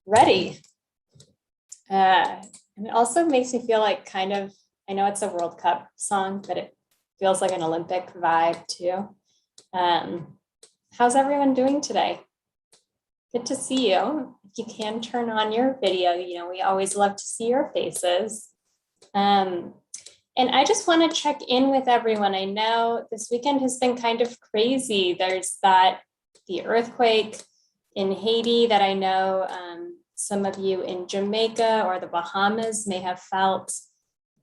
ready. And it also makes me feel like I know it's a World Cup song, but it feels like an Olympic vibe too. How's everyone doing today? Good to see you. If you can turn on your video, we always love to see your faces. And I just want to check in with everyone. I know this weekend has been kind of crazy. There's the earthquake in Haiti that I know some of you in Jamaica or the Bahamas may have felt.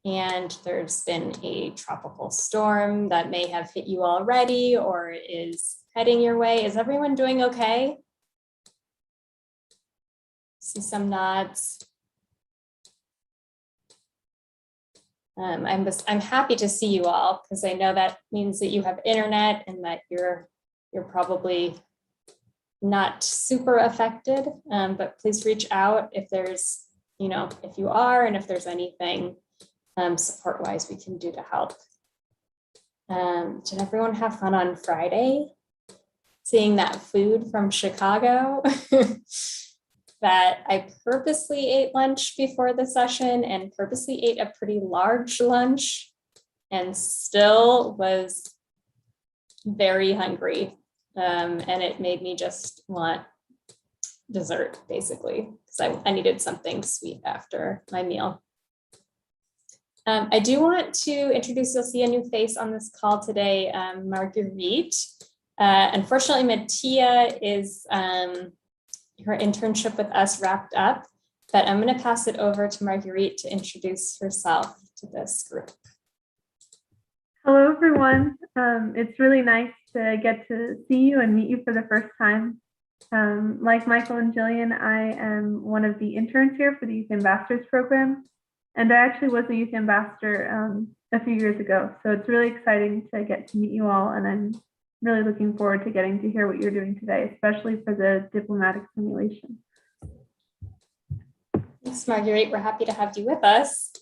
And there's been a tropical storm that may have hit you already or is heading your way. Is everyone doing okay? See some nods. I'm happy to see you all because I know that means that you have internet and that you're probably not super affected, but please reach out if there's, if you are, and if there's anything support-wise we can do to help. Did everyone have fun on Friday? Seeing that food from Chicago? That I purposely ate lunch before the session and purposely ate a pretty large lunch and still was very hungry. And it made me just want dessert, basically, because I needed something sweet after my meal. I do want to introduce, you'll see a new face on this call today, Marguerite. Unfortunately, Mattia is her internship with us wrapped up, but I'm going to pass it over to Marguerite to introduce herself to this group. Hello, everyone. It's really nice to get to see you and meet you for the first time. Like Michael and Jillian, I am one of the interns here for the Youth Ambassadors program, and I actually was a Youth Ambassador a few years ago, so it's really exciting to get to meet you all, and I'm really looking forward to getting to hear what you're doing today, especially for the diplomatic simulation. Thanks, Marguerite. We're happy to have you with us.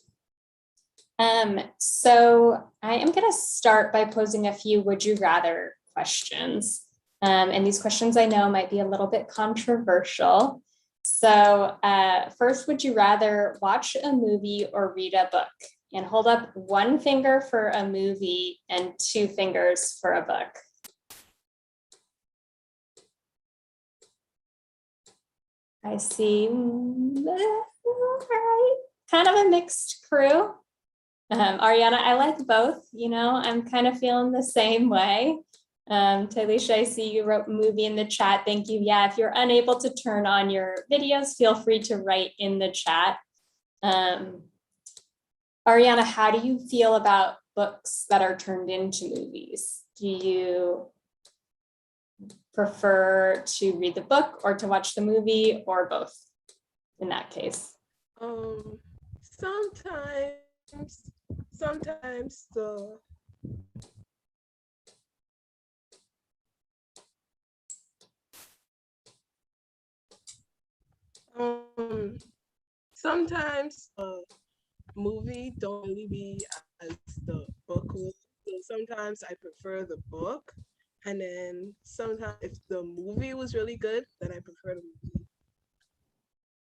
So I am going to start by posing a few would you rather questions. And these questions I know might be a little bit controversial. So first, would you rather watch a movie or read a book? And hold up one finger for a movie and 2 fingers for a book. I see, all right, kind of a mixed crew. Ariana, I like both, I'm kind of feeling the same way. Taylisha, I see you wrote movie in the chat. Thank you. Yeah, if you're unable to turn on your videos, feel free to write in the chat. Ariana, how do you feel about books that are turned into movies? Do you prefer to read the book or to watch the movie, or both in that case? Sometimes the sometimes a movie don't really be as the book was. So sometimes I prefer the book, and then sometimes if the movie was really good, then I prefer the movie.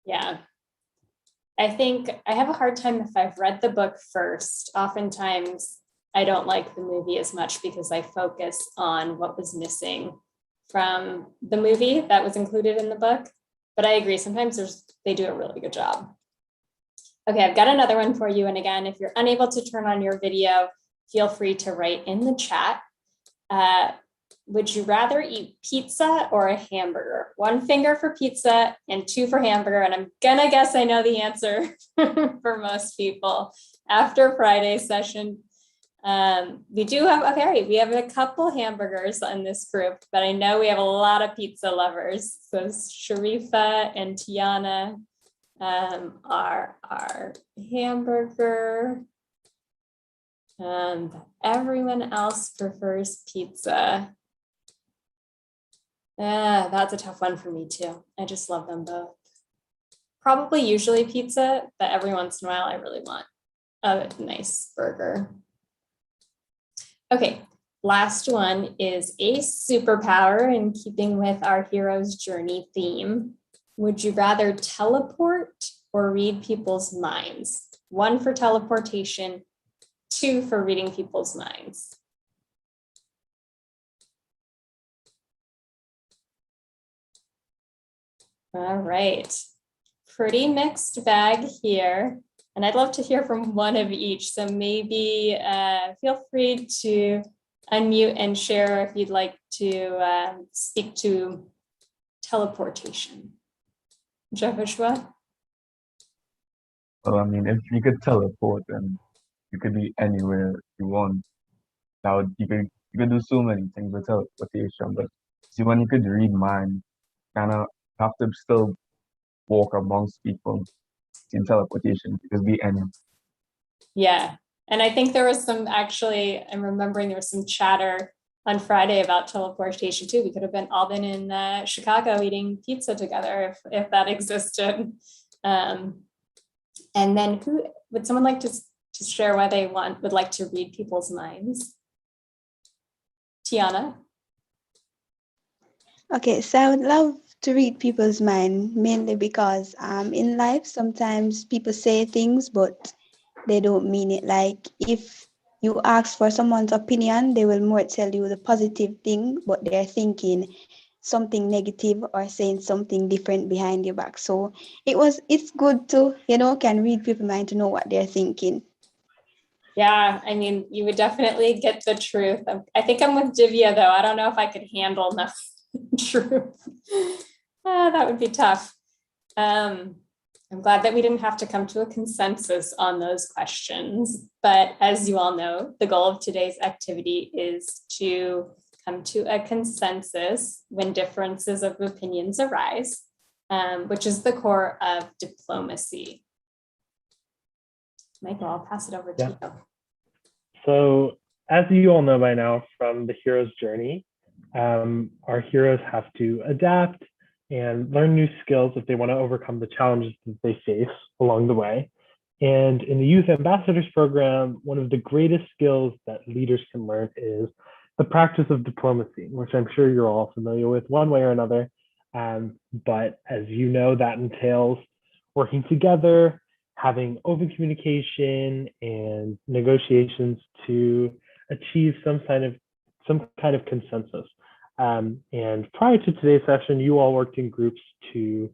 Yeah, I think I have a hard time if I've read the book first. Oftentimes I don't like the movie as much because I focus on what was missing from the movie that was included in the book. But I agree, sometimes they do a really good job. Okay, I've got another one for you. And again, if you're unable to turn on your video, feel free to write in the chat. Would you rather eat pizza or a hamburger? 1 finger for pizza and 2 for hamburger. And I'm gonna guess I know the answer for most people after Friday's session. We have a couple hamburgers in this group, but I know we have a lot of pizza lovers. So Sharifa and Tiana are our hamburger. Everyone else prefers pizza. That's a tough one for me too. I just love them both. Probably usually pizza, but every once in a while I really want a nice burger. Okay, last one is a superpower in keeping with our hero's journey theme. Would you rather teleport or read people's minds? 1 for teleportation, 2 for reading people's minds. All right, pretty mixed bag here. And I'd love to hear from one of each. So maybe feel free to unmute and share if you'd like to speak to teleportation. Joshua? Well, I mean, if you could teleport and you could be anywhere you want, that would you could do so many things with teleportation. But see, when you could read minds, kind of have to still walk amongst people. In teleportation, you could be anywhere. Yeah. And I think there was some, actually, I'm remembering there was some chatter on Friday about teleportation too. We could have all been in Chicago eating pizza together if that existed. And then would someone like to share why they would like to read people's minds? Tiana? Okay, so I would love to read people's mind, mainly because in life sometimes people say things but they don't mean it. Like if you ask for someone's opinion, they will more tell you the positive thing, but they're thinking something negative or saying something different behind your back. So it's good to, can read people's mind to know what they're thinking. Yeah, I mean, you would definitely get the truth. I think I'm with Divya though. I don't know if I could handle enough truth. That would be tough. I'm glad that we didn't have to come to a consensus on those questions. But as you all know, the goal of today's activity is to come to a consensus when differences of opinions arise, which is the core of diplomacy. Michael, I'll pass it over to you. So as you all know by now from the hero's journey, our heroes have to adapt and learn new skills if they want to overcome the challenges that they face along the way. And in the Youth Ambassadors Program, one of the greatest skills that leaders can learn is the practice of diplomacy, which I'm sure you're all familiar with one way or another. But as you know, that entails working together, having open communication and negotiations to achieve some kind of consensus. And prior to today's session, you all worked in groups to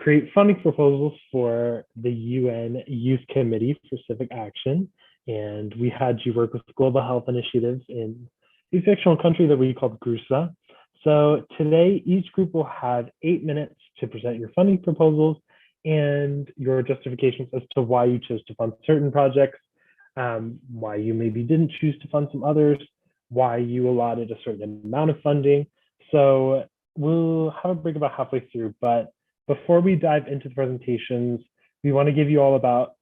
create funding proposals for the UN Youth Committee for Civic Action. And we had you work with global health initiatives in a fictional country that we called GRUSA. So today, each group will have 8 minutes to present your funding proposals and your justifications as to why you chose to fund certain projects, why you maybe didn't choose to fund some others, why you allotted a certain amount of funding. So we'll have a break about halfway through, but before we dive into the presentations, we want to give you all about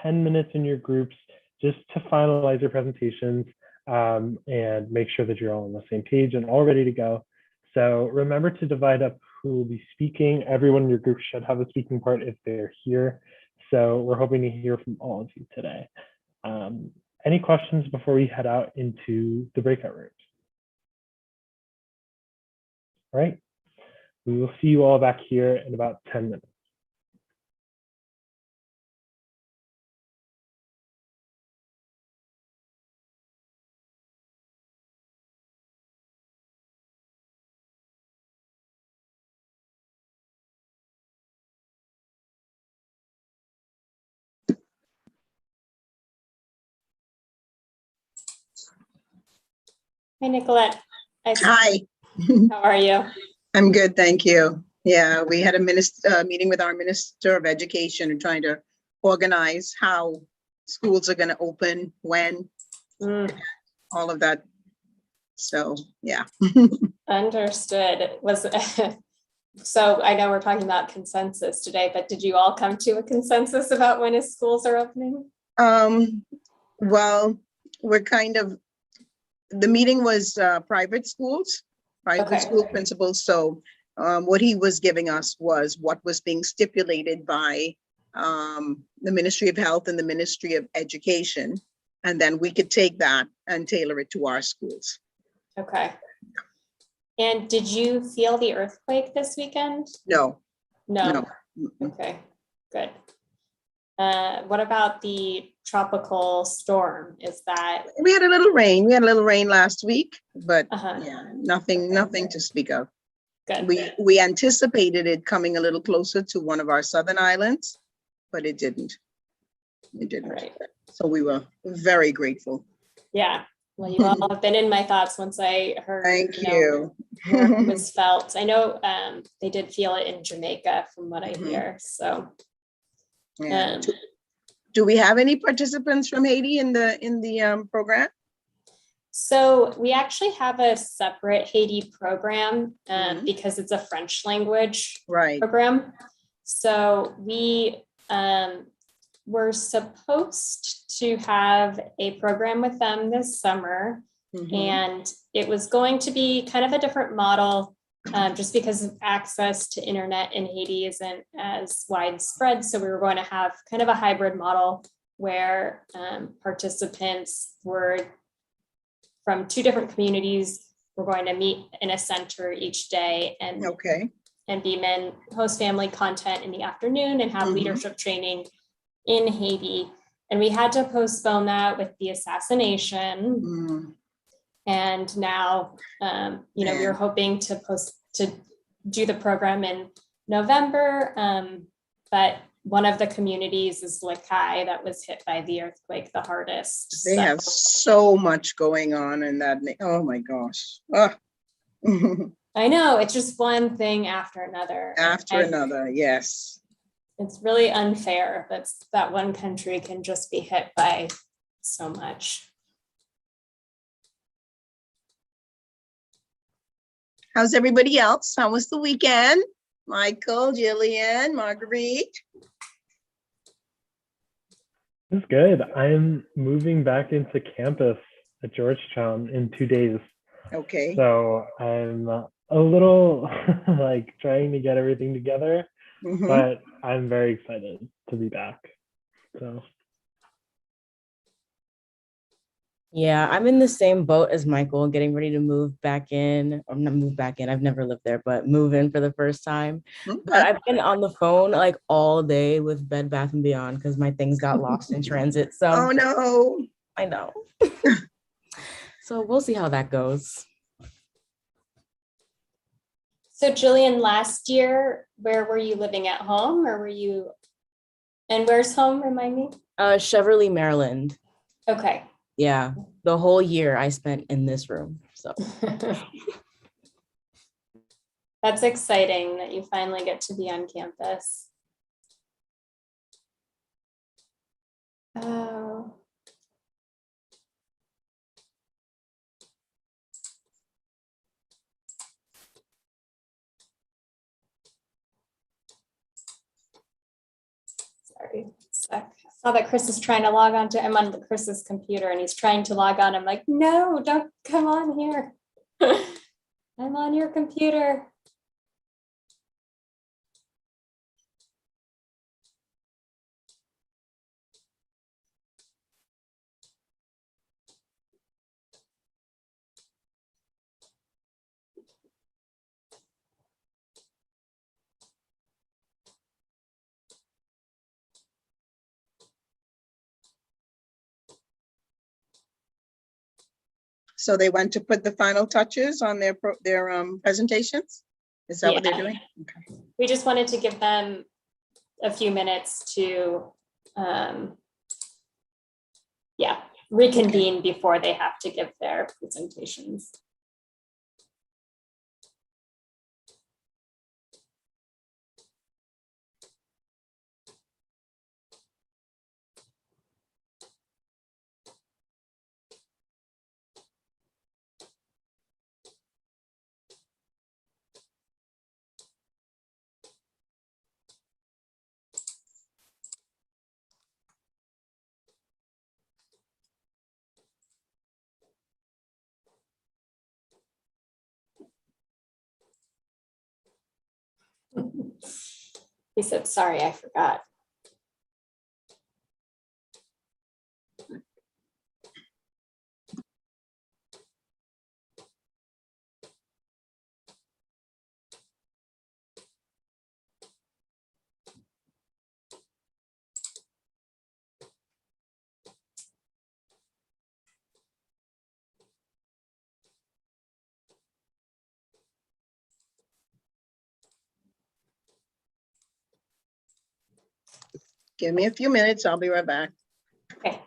10 minutes in your groups just to finalize your presentations and make sure that you're all on the same page and all ready to go. So remember to divide up who will be speaking. Everyone in your group should have a speaking part if they're here. So we're hoping to hear from all of you today. Any questions before we head out into the breakout rooms? All right, we will see you all back here in about 10 minutes. Hi, Nicolette. Hi. How are you? I'm good, thank you. Yeah, we had a meeting with our Minister of Education and trying to organize how schools are going to open, when, all of that. So, yeah. Understood. So I know we're talking about consensus today, but did you all come to a consensus about when his schools are opening? Well, we're the meeting was private school principals. So what he was giving us was what was being stipulated by the Ministry of Health and the Ministry of Education. And then we could take that and tailor it to our schools. Okay. And did you feel the earthquake this weekend? No. No. No. Mm-mm. Okay, good. What about the tropical storm? Is that, We had a little rain. We had a little rain last week, but uh-huh, yeah, nothing to speak of. good. We anticipated it coming a little closer to one of our southern islands, but it didn't. It All didn't. right. So we were very grateful. Yeah. Well, you all have been in my thoughts once I heard, Thank you know, you. where it was felt. I know they did feel it in Jamaica from what I Mhm. hear. So Yeah. um, Do we have any participants from Haiti in the program? so we actually have a separate Haiti program Mhm. because it's a French language Right. program. So we were supposed to have a program with them this summer, Mhm. and it was going to be kind of a different model just because of access to internet in Haiti isn't as widespread. So we were going to have kind of a hybrid model where participants were from two different communities. We're going to meet in a center each day and Okay. be men host family content in the afternoon and have Mhm. leadership training in Haiti. And we had to postpone that with the assassination. Mm. And now, you know, we were Man. hoping to do the program in November. But one of the communities is Lakai that was hit by the earthquake the hardest. They So- have so much going on in that. Oh my gosh. Ah. I know, it's just one thing after another. After another, yes. It's really unfair that one country can just be hit by so much. How's everybody else? How was the weekend? Michael, Jillian, Marguerite? It's good. I'm moving back into campus at Georgetown in 2 days. Okay. So I'm a little like trying to get everything together, Mhm. but I'm very excited to be back. So Yeah, I'm in the same boat as Michael, getting ready to move back in, or not move back in. I've never lived there, but move in for the first time. But Okay. I've been on the phone like all day with Bed Bath and Beyond because my things got lost in transit. So Oh no. I know. So we'll see how that goes. So Jillian, last year, where were you living at home or were you, and where's home, remind me? Cheverly, Maryland. Okay. Yeah, the whole year I spent in this room. So That's exciting that you finally get to be on campus. Oh. Sorry, sec. I saw that Chris is trying to log on to, I'm on Chris's computer and he's trying to log on. I'm like, no, don't come on here. I'm on your computer. So they went to put the final touches on their presentations? Is that what they're Yeah. doing? Okay. We just wanted to give them a few minutes to, yeah, reconvene before they have to give their presentations. He said, sorry, I forgot. Give me a few minutes. I'll be right back. Okay.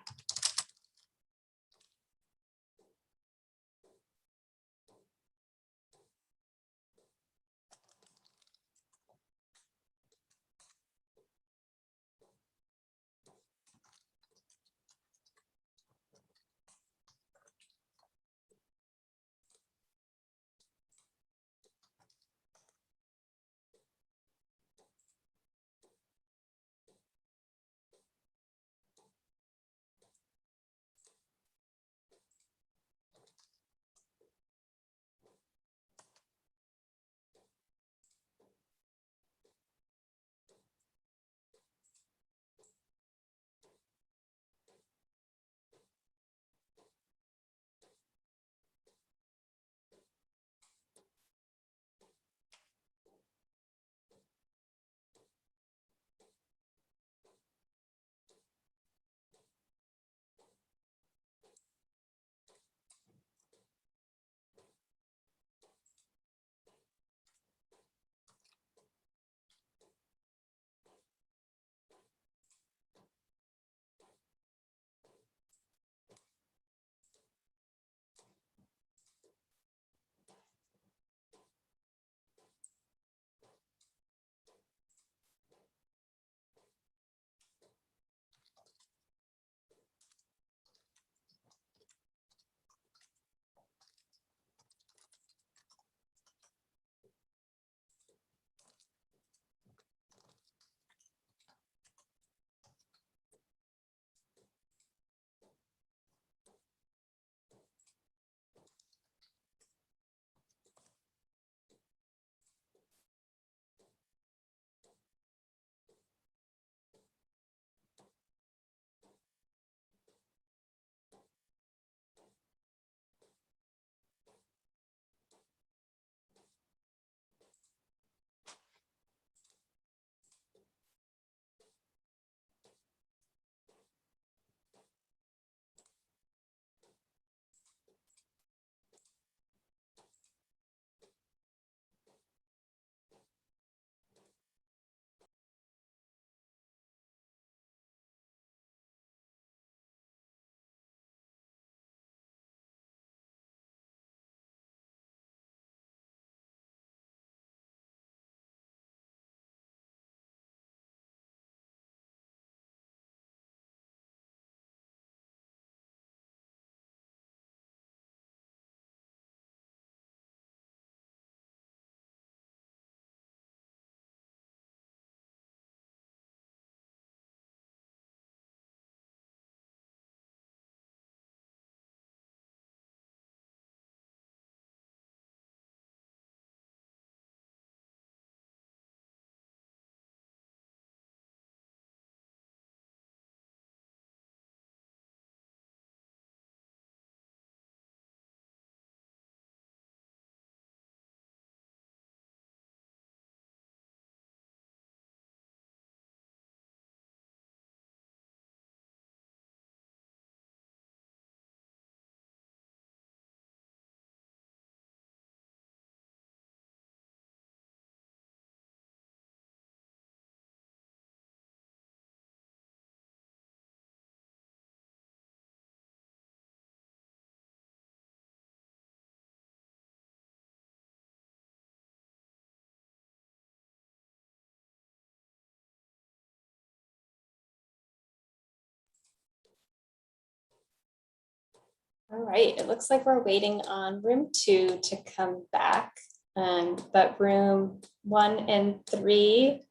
All right, it looks like we're waiting on room 2 to come back. But room 1 and 3,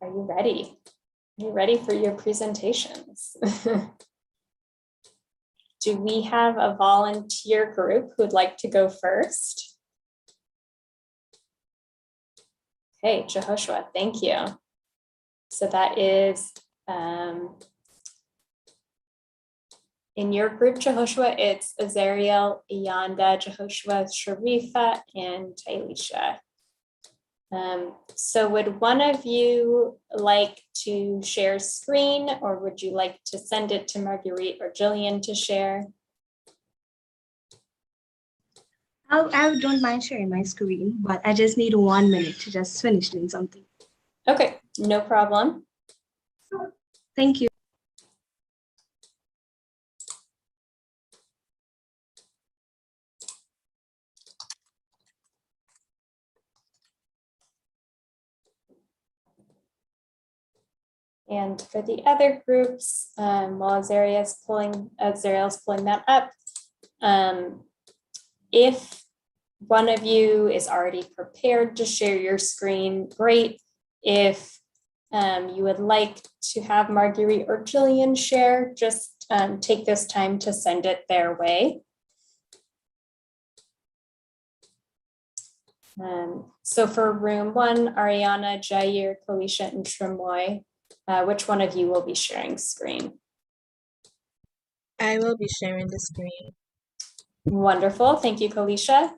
are you ready? Are you ready for your presentations? Do we have a volunteer group who'd like to go first? Okay, Jehoshua, thank you. So that is in your group, Jehoshua, it's Azariel, Iyanda, Jehoshua, Sharifa, and Tailisha. So would one of you like to share screen, or would you like to send it to Marguerite or Jillian to share? I don't mind sharing my screen, but I just need 1 minute to just finish doing something. Okay, no problem. Thank you. And for the other groups, while Azariel's pulling that up, if one of you is already prepared to share your screen, great. If you would like to have Marguerite or Jillian share, just take this time to send it their way. So for room 1, Ariana, Jair, Kalisha, and Tremoy, which one of you will be sharing screen? I will be sharing the screen. Wonderful, thank you, Kalisha.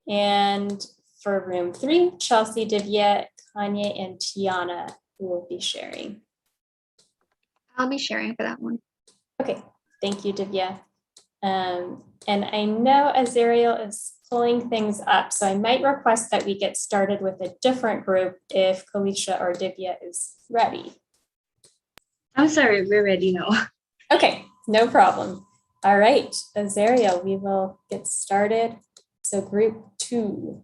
And for room 3, Chelsea, Divya, Kanye, and Tiana, who will be sharing. I'll be sharing for that one. Okay, thank you, Divya. And I know Azariel is pulling things up, so I might request that we get started with a different group if Kalisha or Divya is ready. I'm sorry, we're ready now. Okay, no problem. All right, Azariel, we will get started. So group 2.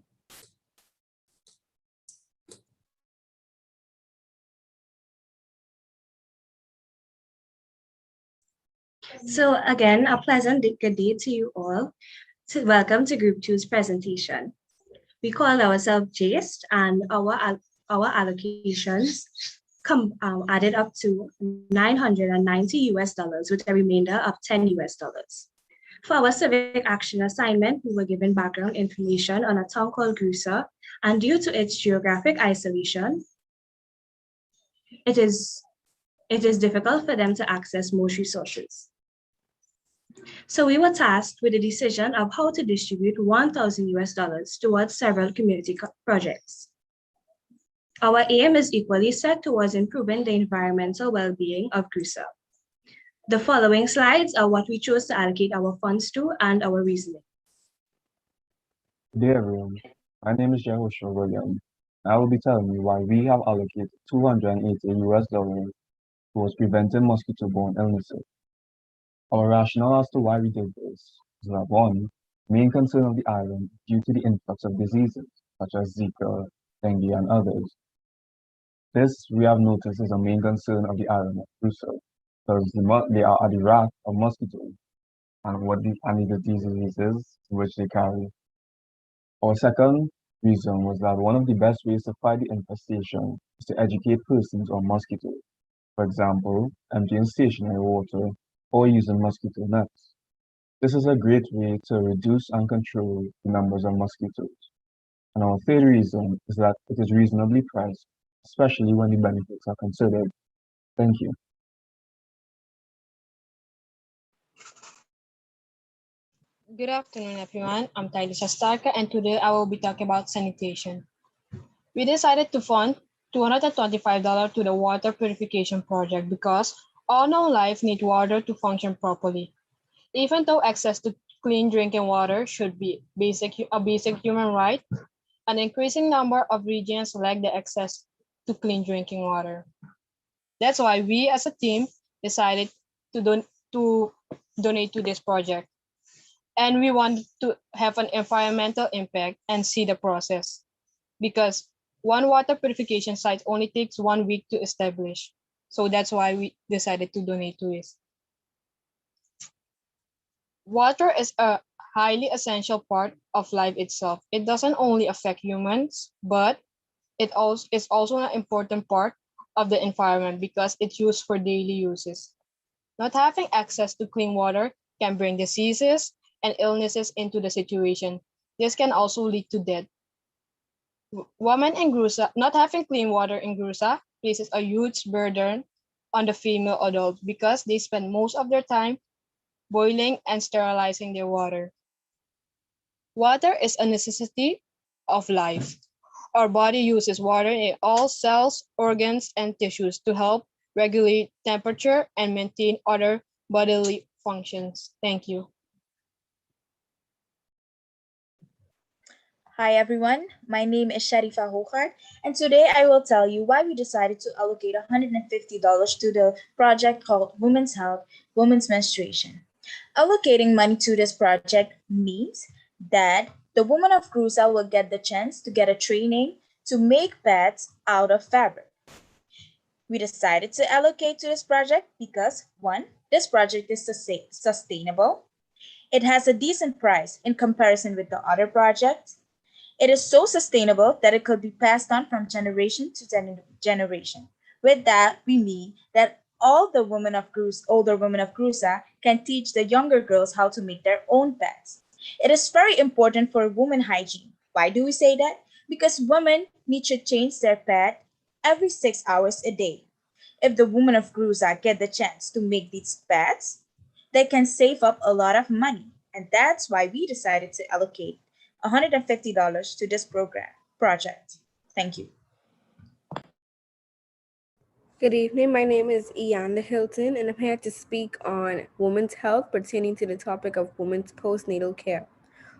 So again, a pleasant good day to you all. Welcome to Group 2's presentation. We call ourselves JAST, and our allocations added up to $990 with a remainder of $10. For our civic action assignment, we were given background information on a town called Grusa, and due to its geographic isolation, it is difficult for them to access most resources. So we were tasked with the decision of how to distribute $1,000 towards several community projects. Our aim is equally set towards improving the environmental well-being of Grusa. The following slides are what we chose to allocate our funds to and our reasoning. Dear everyone, my name is Jehoshua William. I will be telling you why we have allocated $280 towards preventing mosquito-borne illnesses. Our rationale as to why we did this is that one, main concern of the island due to the influx of diseases such as Zika, dengue, and others. This we have noticed is a main concern of the island of Crusoe, because they are at the wrath of mosquitoes and the diseases which they carry. Our second reason was that one of the best ways to fight the infestation is to educate persons on mosquitoes. For example, emptying stationary water or using mosquito nets. This is a great way to reduce and control the numbers of mosquitoes. And our third reason is that it is reasonably priced, especially when the benefits are considered. Thank you. Good afternoon, everyone. I'm Tylisha Starker, and today I will be talking about sanitation. We decided to fund $225 to the water purification project because all known life need water to function properly. Even though access to clean drinking water should be a basic human right, an increasing number of regions lack the access to clean drinking water. That's why we as a team decided to donate to this project. And we want to have an environmental impact and see the process, because one water purification site only takes 1 week to establish. So that's why we decided to donate to it. Water is a highly essential part of life itself. It doesn't only affect humans, but it is also an important part of the environment because it's used for daily uses. Not having access to clean water can bring diseases and illnesses into the situation. This can also lead to death. Women in Grusa, not having clean water in Grusa places a huge burden on the female adults because they spend most of their time boiling and sterilizing their water. Water is a necessity of life. Our body uses water in all cells, organs, and tissues to help regulate temperature and maintain other bodily functions. Thank you. Hi everyone, my name is Sharifa Hokart, and today I will tell you why we decided to allocate $150 to the project called Women's Health, Women's Menstruation. Allocating money to this project means that the women of Cruza will get the chance to get a training to make pads out of fabric. We decided to allocate to this project because one, this project is sustainable. It has a decent price in comparison with the other projects. It is so sustainable that it could be passed on from generation to generation. With that, we mean that all the older women of Cruza can teach the younger girls how to make their own pads. It is very important for women hygiene. Why do we say that? Because women need to change their pad every 6 hours a day. If the women of Cruza get the chance to make these pads, they can save up a lot of money. And that's why we decided to allocate $150 to this project. Thank you. Good evening. My name is Ianda Hilton, and I'm here to speak on women's health pertaining to the topic of women's postnatal care.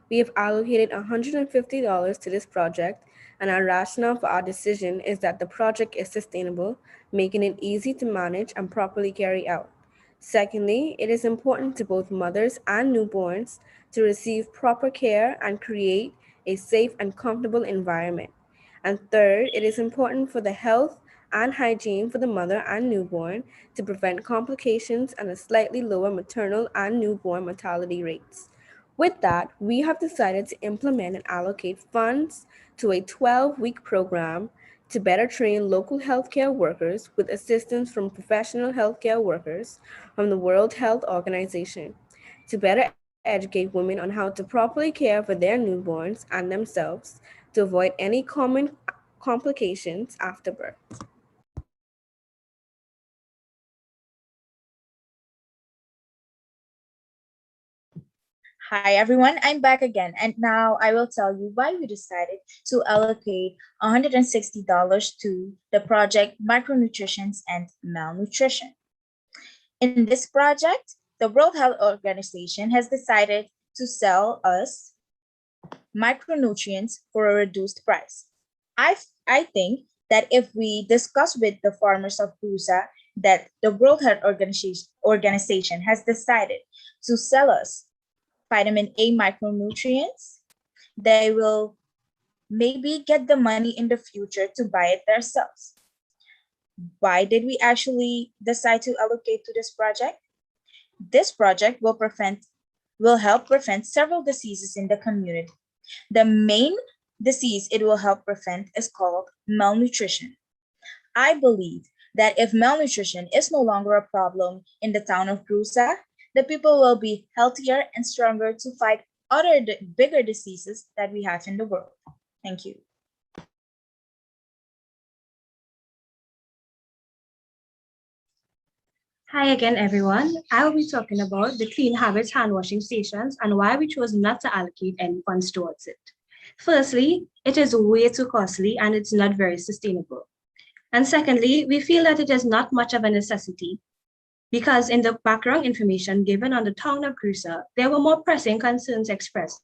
We have allocated $150 to this project, and our rationale for our decision is that the project is sustainable, making it easy to manage and properly carry out. Secondly, it is important to both mothers and newborns to receive proper care and create a safe and comfortable environment. And third, it is important for the health and hygiene for the mother and newborn to prevent complications and a slightly lower maternal and newborn mortality rates. With that, we have decided to implement and allocate funds to a 12-week program to better train local healthcare workers with assistance from professional healthcare workers from the World Health Organization to better educate women on how to properly care for their newborns and themselves to avoid any common complications after birth. Hi everyone, I'm back again, and now I will tell you why we decided to allocate $160 to the project Micronutrition and Malnutrition. In this project, the World Health Organization has decided to sell us micronutrients for a reduced price. I think that if we discuss with the farmers of Cruza that the World Health Organization has decided to sell us vitamin A micronutrients, they will maybe get the money in the future to buy it themselves. Why did we actually decide to allocate to this project? This project will help prevent several diseases in the community. The main disease it will help prevent is called malnutrition. I believe that if malnutrition is no longer a problem in the town of Cruza, the people will be healthier and stronger to fight other bigger diseases that we have in the world. Thank you. Hi again, everyone. I will be talking about the Clean Habits hand washing stations and why we chose not to allocate any funds towards it. Firstly, it is way too costly and it's not very sustainable. And secondly, we feel that it is not much of a necessity because in the background information given on the town of Cruza, there were more pressing concerns expressed,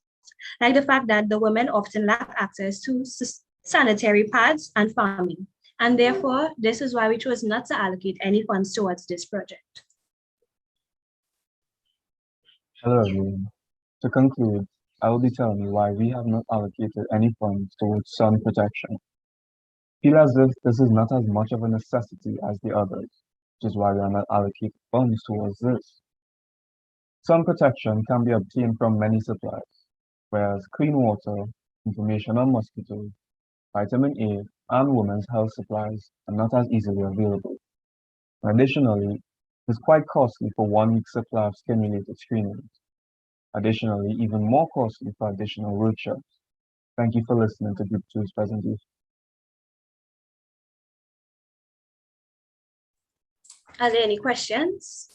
like the fact that the women often lack access to sanitary pads and farming. And therefore, this is why we chose not to allocate any funds towards this project. Hello, everyone. To conclude, I will be telling you why we have not allocated any funds towards sun protection. Feel as if this is not as much of a necessity as the others, which is why we are not allocating funds towards this. Sun protection can be obtained from many supplies, whereas clean water, information on mosquitoes, vitamin A, and women's health supplies are not as easily available. Additionally, it is quite costly for 1 week supply of skin-related screenings. Additionally, even more costly for additional workshops. Thank you for listening to Group 2's presentation. Are there any questions?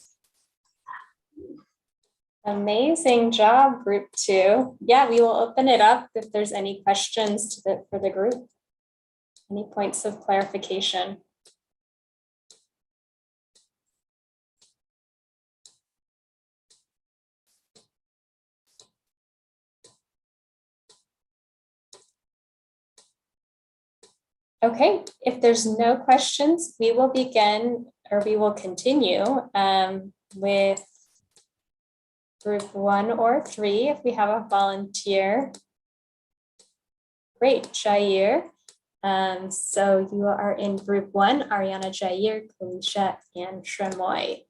Amazing job, Group 2. Yeah, we will open it up if there's any questions for the group. Any points of clarification? Okay, if there's no questions, we will continue with group 1 or 3 if we have a volunteer. Great, Jair. So you are in group 1, Ariana, Jair, Kalisha, and Tremoy.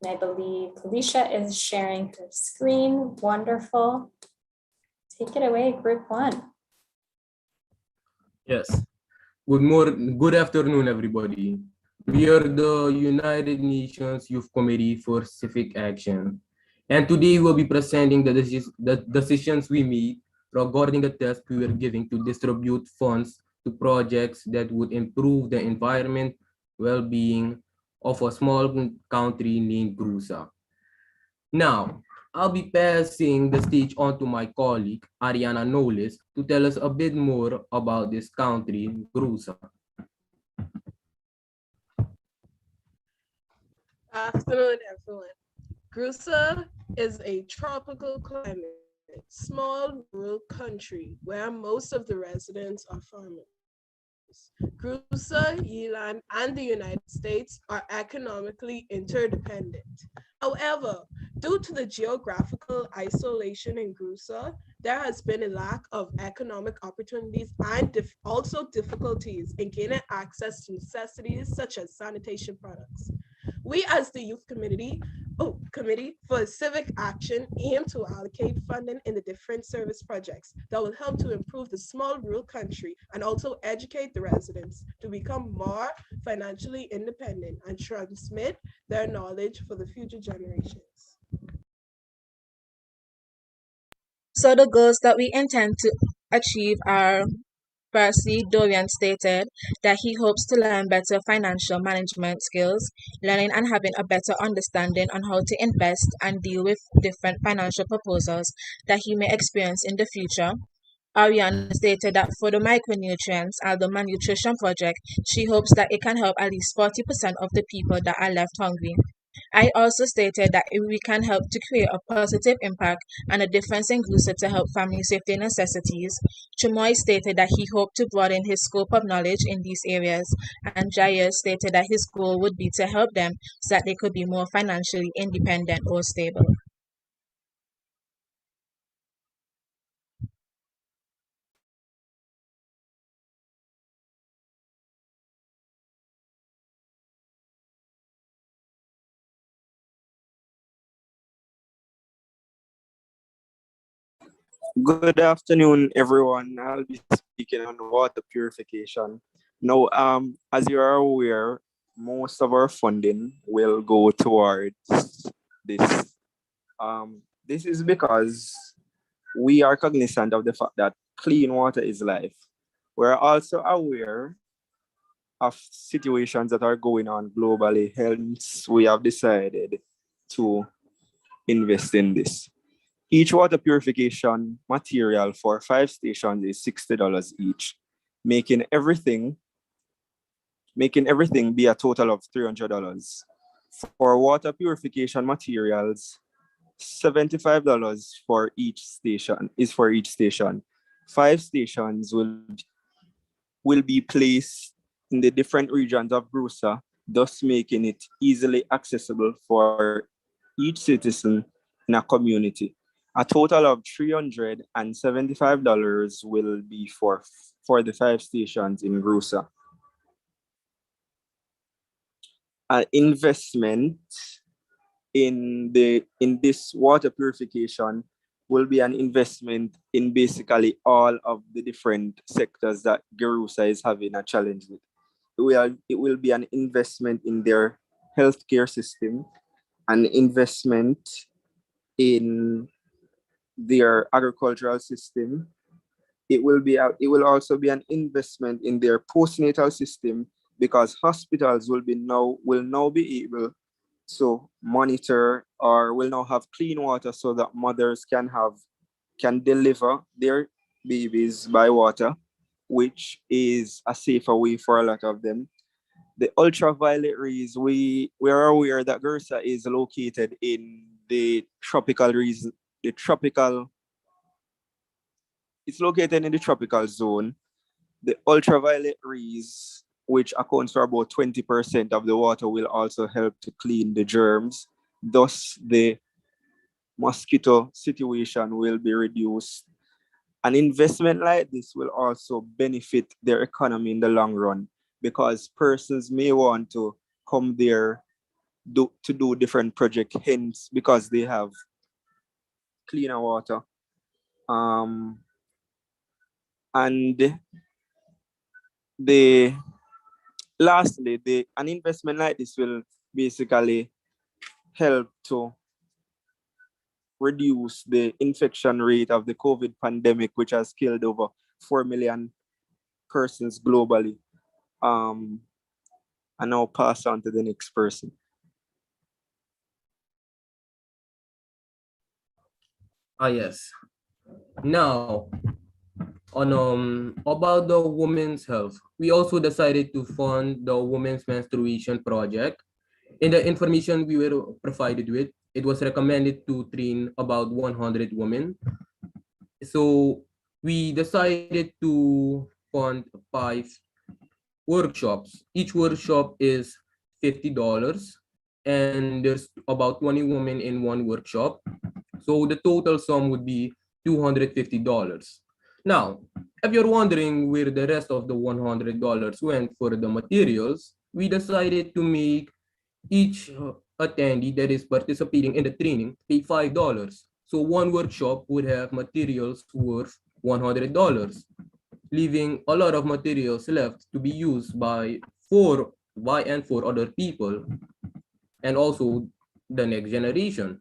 And I believe Kalisha is sharing her screen. Wonderful. Take it away, group 1. Yes. Good afternoon, everybody. We are the United Nations Youth Committee for Civic Action. And today we'll be presenting the decisions we made regarding the task we were giving to distribute funds to projects that would improve the environment well-being of a small country named Grusa. Now, I'll be passing the stage on to my colleague, Ariana Knowles, to tell us a bit more about this country, Grusa. Afternoon, everyone. Grusa is a tropical climate, small rural country where most of the residents are farmers. Grusa, Yilan, and the United States are economically interdependent. However, due to the geographical isolation in Grusa, there has been a lack of economic opportunities and also difficulties in gaining access to necessities such as sanitation products. We as the Committee for Civic Action aim to allocate funding in the different service projects that will help to improve the small rural country and also educate the residents to become more financially independent and transmit their knowledge for the future generations. So the goals that we intend to achieve are: firstly, Dorian stated that he hopes to learn better financial management skills, learning and having a better understanding on how to invest and deal with different financial proposals that he may experience in the future. Ariane stated that for the micronutrients and the malnutrition project, she hopes that it can help at least 40% of the people that are left hungry. I also stated that if we can help to create a positive impact and a difference in Grusa to help families with their necessities. Chumoy stated that he hoped to broaden his scope of knowledge in these areas, and Jair stated that his goal would be to help them so that they could be more financially independent or stable. Good afternoon, everyone. I'll be speaking on water purification. Now, as you are aware, most of our funding will go towards this. This is because we are cognizant of the fact that clean water is life. We're also aware of situations that are going on globally, hence we have decided to invest in this. Each water purification material for 5 stations is $60 each, making everything be a total of $300. For water purification materials, $75 for each station is for each station. 5 stations will be placed in the different regions of Grusa, thus making it easily accessible for each citizen in a community. A total of $375 will be for the 5 stations in Grusa. An investment in this water purification will be an investment in basically all of the different sectors that Gerusa is having a challenge with. It will be an investment in their healthcare system, an investment in their agricultural system. It will also be an investment in their postnatal system, because hospitals will now be able to monitor, or will now have clean water so that mothers can deliver their babies by water, which is a safer way for a lot of them. The ultraviolet rays, we are aware that Gersa is located in the tropical region, it's located in the tropical zone. The ultraviolet rays, which accounts for about 20% of the water, will also help to clean the germs. Thus, the mosquito situation will be reduced. An investment like this will also benefit their economy in the long run because persons may want to come there to do different projects, hence because they have cleaner water. And the lastly, an investment like this will basically help to reduce the infection rate of the COVID pandemic, which has killed over 4 million persons globally. And now pass on to the next person. Yes. Now, on about the women's health, we also decided to fund the women's menstruation project. In the information we were provided with, it was recommended to train about 100 women. So we decided to fund 5 workshops. Each workshop is $50, and there's about 20 women in one workshop. So the total sum would be $250. Now, if you're wondering where the rest of the $100 went for the materials, we decided to make each attendee that is participating in the training pay $5. So one workshop would have materials worth $100, leaving a lot of materials left to be used by and for other people, and also the next generation.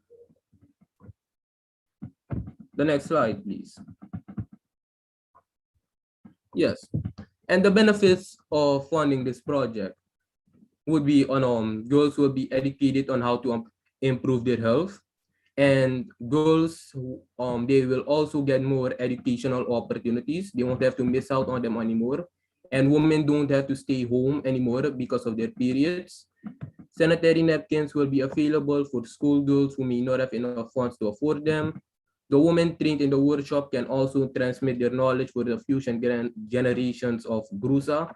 The next slide, please. Yes, and the benefits of funding this project would be on girls will be educated on how to improve their health, and girls they will also get more educational opportunities. They won't have to miss out on them anymore, and women don't have to stay home anymore because of their periods. Sanitary napkins will be available for schoolgirls who may not have enough funds to afford them. The women trained in the workshop can also transmit their knowledge for the future generations of GRUSA,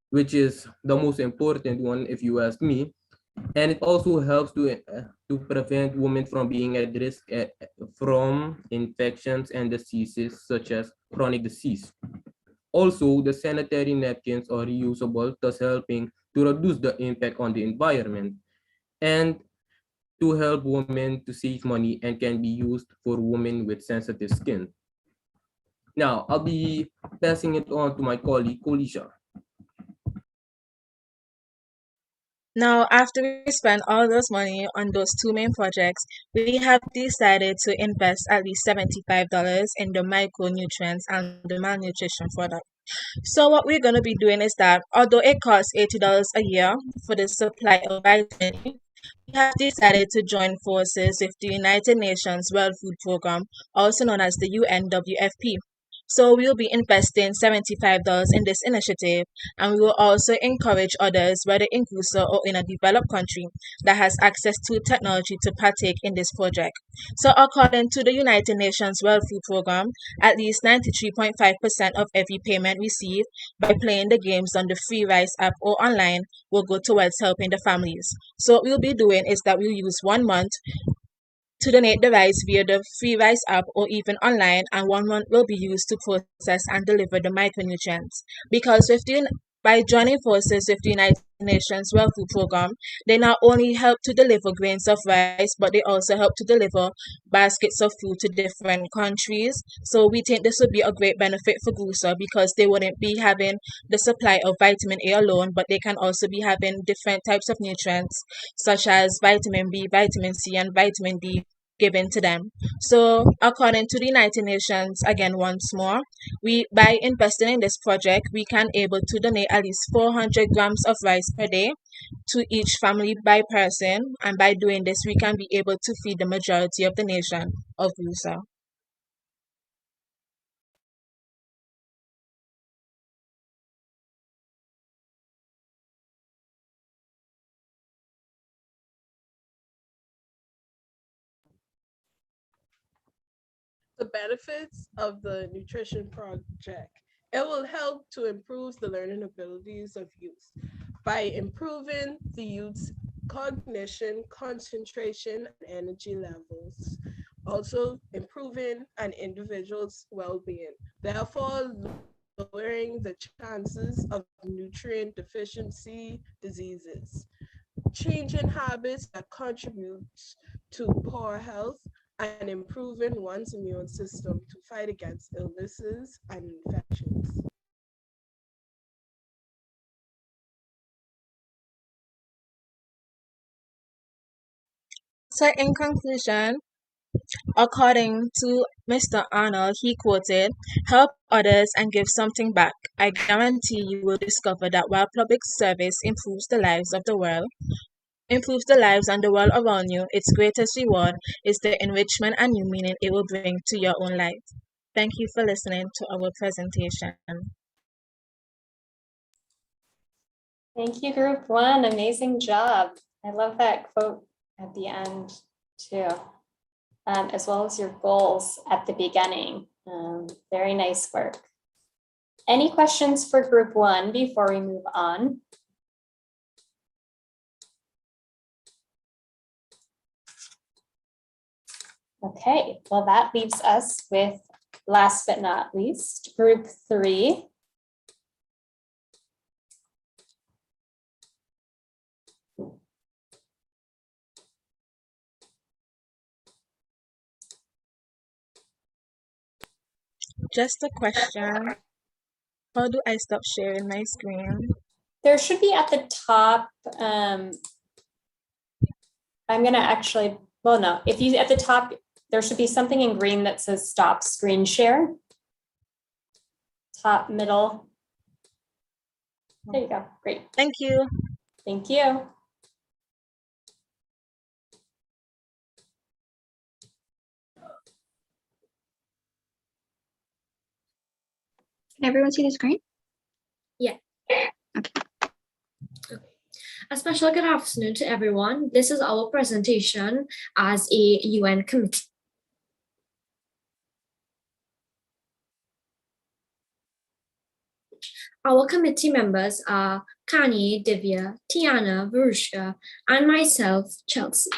which is the most important one if you ask me. And it also helps to prevent women from being at risk from infections and diseases such as chronic disease. Also, the sanitary napkins are reusable, thus helping to reduce the impact on the environment and to help women to save money and can be used for women with sensitive skin. Now, I'll be passing it on to my colleague, Kolisha. Now, after we spend all those money on those two main projects, we have decided to invest at least $75 in the micronutrients and the malnutrition product. So what we're going to be doing is that although it costs $80 a year for the supply of vitamin E, we have decided to join forces with the United Nations World Food Program, also known as the UNWFP. So we will be investing $75 in this initiative, and we will also encourage others, whether in CUSA or in a developed country, that has access to technology to partake in this project. So according to the United Nations World Food Program, at least 93.5% of every payment received by playing the games on the Free Rice app or online will go towards helping the families. So what we'll be doing is that we'll use 1 month to donate the rice via the Free Rice app or even online, and 1 month will be used to process and deliver the micronutrients. Because by joining forces with the United Nations World Food Program, they not only help to deliver grains of rice, but they also help to deliver baskets of food to different countries. So we think this would be a great benefit for GUSA because they wouldn't be having the supply of vitamin A alone, but they can also be having different types of nutrients such as vitamin B, vitamin C, and vitamin D given to them. So according to the United Nations, again once more, we by investing in this project, we can able to donate at least 400 grams of rice per day to each family by person, and by doing this, we can be able to feed the majority of the nation of USA. The benefits of the nutrition project It will help to improve the learning abilities of youth by improving the youth's cognition, concentration, and energy levels. Also, improving an individual's well being, therefore, lowering the chances of nutrient deficiency diseases, changing habits that contribute to poor health, and improving one's immune system to fight against illnesses and infections. So, in conclusion, according to Mr. Arnold, he quoted, "Help others and give something back. I guarantee you will discover that while public service improves the lives and the world around you, its greatest reward is the enrichment and new meaning it will bring to your own life." Thank you for listening to our presentation. Thank you, Group One. Amazing job. I love that quote at the end too, as well as your goals at the beginning. Very nice work. Any questions for Group One before we move on? Okay, well, that leaves us with, last but not least, Group Three. Just a question. How do I stop sharing my screen? There should be at the top. I'm gonna actually, well, no, if you at the top, there should be something in green that says stop screen share. Top, middle. There you go, great. Thank you. Thank you. Can everyone see the screen? Yeah. Okay. A special good afternoon to everyone. This is our presentation as a UN committee. Our committee members are Kanye, Divya, Tiana, Varushka, and myself, Chelsea.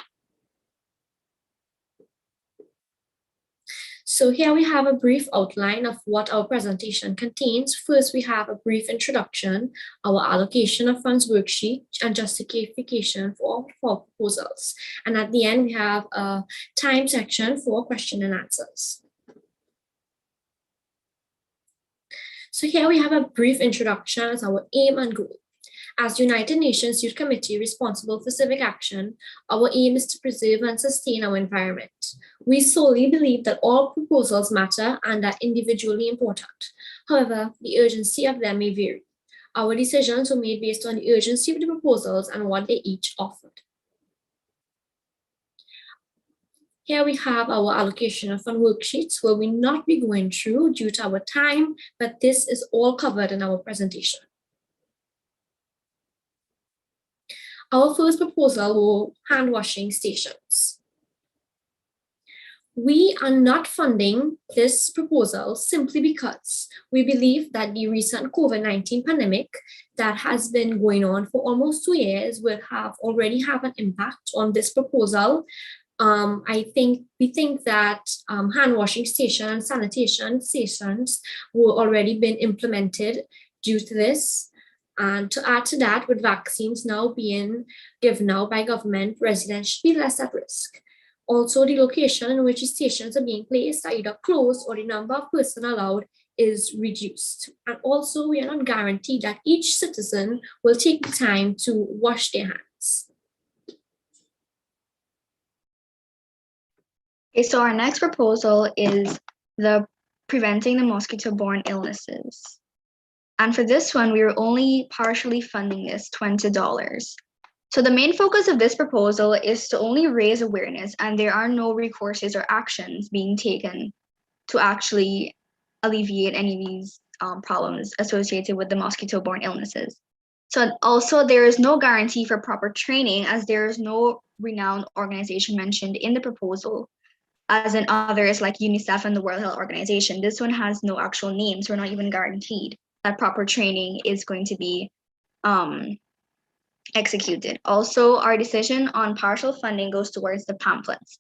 So here we have a brief outline of what our presentation contains. First, we have a brief introduction, our allocation of funds worksheet, and justification for proposals. And at the end, we have a time section for question and answers. So here we have a brief introduction as our aim and goal. As United Nations Youth Committee responsible for civic action, our aim is to preserve and sustain our environment. We solely believe that all proposals matter and are individually important. However, the urgency of them may vary. Our decisions were made based on the urgency of the proposals and what they each offered. Here we have our allocation of fund worksheets where we will not be going through due to our time, but this is all covered in our presentation. Our first proposal were hand washing stations. We are not funding this proposal simply because we believe that the recent COVID-19 pandemic that has been going on for almost 2 years will already have an impact on this proposal. We think that hand washing station and sanitation stations were already been implemented due to this. And to add to that, with vaccines now being given out by government, residents should be less at risk. Also, the location in which the stations are being placed are either closed or the number of persons allowed is reduced. And also, we are not guaranteed that each citizen will take the time to wash their hands. Okay, so our next proposal is the preventing the mosquito-borne illnesses. And for this one, we are only partially funding this $20. So the main focus of this proposal is to only raise awareness, and there are no recourses or actions being taken to actually alleviate any of these problems associated with the mosquito-borne illnesses. So also there is no guarantee for proper training, as there is no renowned organization mentioned in the proposal as in others like UNICEF and the World Health Organization. This one has no actual names. We're not even guaranteed that proper training is going to be executed. Also, our decision on partial funding goes towards the pamphlets.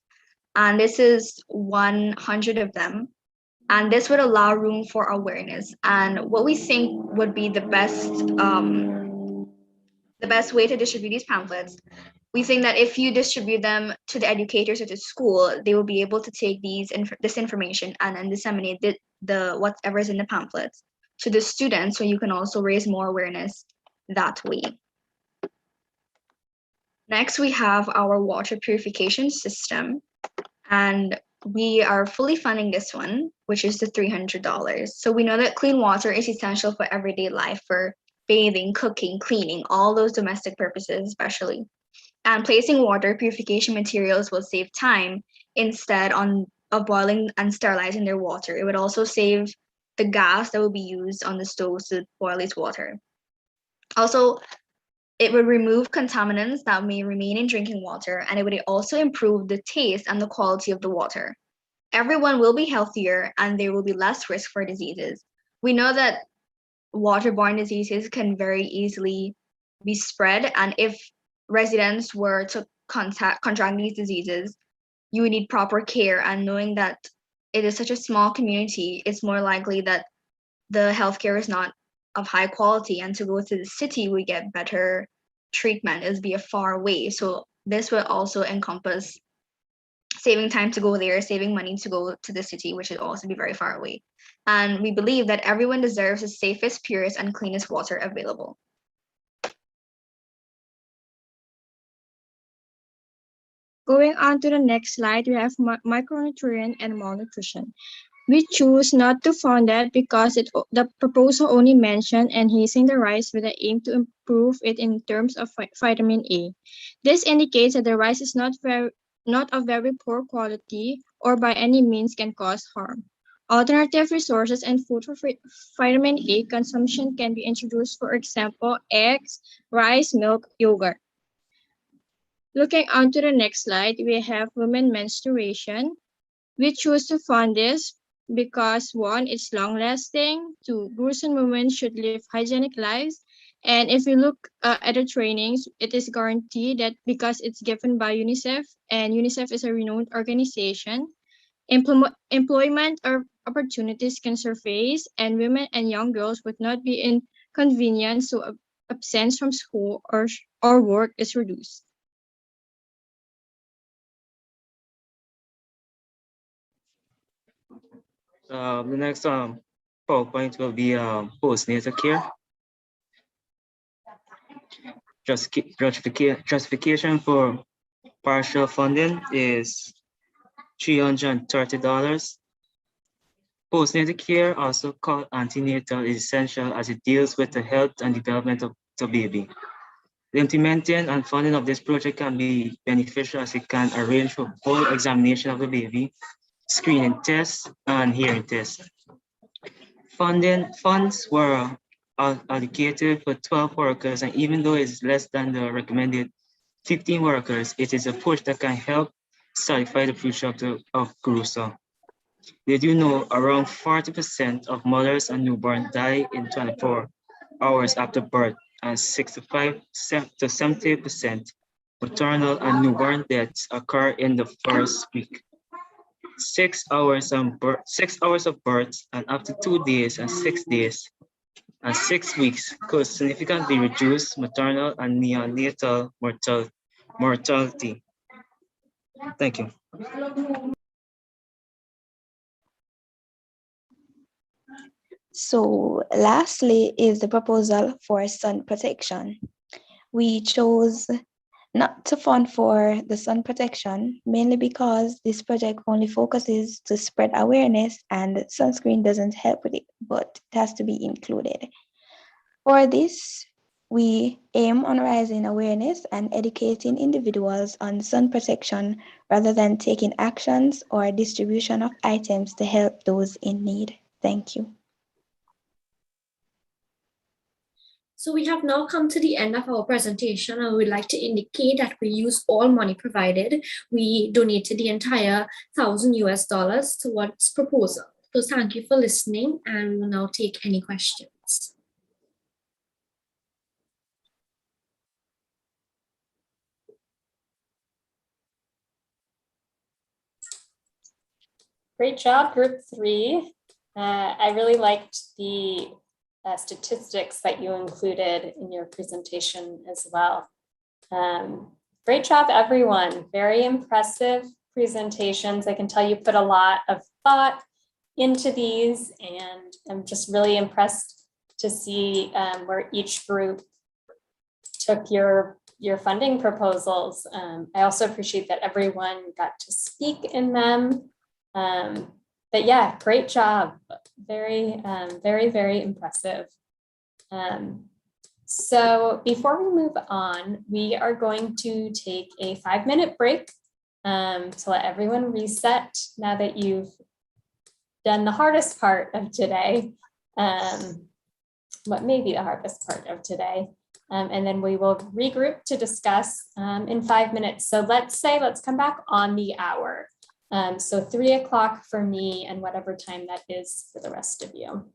And this is 100 of them. And this would allow room for awareness. And what we think would be the best way to distribute these pamphlets, we think that if you distribute them to the educators at the school, they will be able to take this information and disseminate the whatever is in the pamphlets to the students, so you can also raise more awareness that way. Next, we have our water purification system, and we are fully funding this one, which is the $300. So we know that clean water is essential for everyday life, for bathing, cooking, cleaning, all those domestic purposes especially. And placing water purification materials will save time instead of boiling and sterilizing their water. It would also save the gas that will be used on the stove to boil its water. Also, it would remove contaminants that may remain in drinking water, and it would also improve the taste and the quality of the water. Everyone will be healthier and there will be less risk for diseases. We know that waterborne diseases can very easily be spread, and if residents were to contract these diseases, you would need proper care. And knowing that it is such a small community, it's more likely that the healthcare is not of high quality, and to go to the city we get better treatment is be a far away. So this will also encompass saving time to go there, saving money to go to the city, which would also be very far away. And we believe that everyone deserves the safest, purest, and cleanest water available. Going on to the next slide, we have micronutrient and malnutrition. We choose not to fund that because the proposal only mentioned enhancing the rice with the aim to improve it in terms of vitamin A. This indicates that the rice is not of very poor quality or by any means can cause harm. Alternative resources and food for vitamin A consumption can be introduced, for example, eggs, rice, milk, yogurt. Looking on to the next slide, we have women menstruation. We choose to fund this because one, it's long-lasting. Two, Grusan women should live hygienic lives. And if we look at the trainings, it is guaranteed that because it's given by UNICEF, and UNICEF is a renowned organization, employment or opportunities can surface, and women and young girls would not be inconvenienced, so absence from school or work is reduced. The next PowerPoint will be postnatal care. Justification for partial funding is $330. Postnatal care, also called antenatal, is essential as it deals with the health and development of the baby. The implementing and funding of this project can be beneficial as it can arrange for full examination of the baby, screening tests, and hearing tests. Funds were allocated for 12 workers, and even though it's less than the recommended 15 workers, it is a push that can help solidify the future of Caruso. Did you know around 40% of mothers and newborns die in 24 hours after birth, and 65 to 70% maternal and newborn deaths occur in the first week? 6 hours of birth and up to 2 days and 6 days and 6 weeks could significantly reduce maternal and neonatal mortality. Thank you. So lastly is the proposal for sun protection. We chose not to fund for the sun protection, mainly because this project only focuses to spread awareness and sunscreen doesn't help with it, but it has to be included. For this, we aim on raising awareness and educating individuals on sun protection rather than taking actions or distribution of items to help those in need. Thank you. So we have now come to the end of our presentation. I would like to indicate that we used all money provided. We donated the entire $1,000 towards proposal. So thank you for listening, and we'll now take any questions. Great job, group 3. I really liked the statistics that you included in your presentation as well. Great job, everyone. Very impressive presentations. I can tell you put a lot of thought into these, and I'm just really impressed to see where each group took your funding proposals. I also appreciate that everyone got to speak in them. But yeah, great job. Very, very impressive. So before we move on, we are going to take a 5-minute break to let everyone reset now that you've done the hardest part of today. What may be the hardest part of today. And then we will regroup to discuss in 5 minutes. So let's come back on the hour. So 3 o'clock for me and whatever time that is for the rest of you.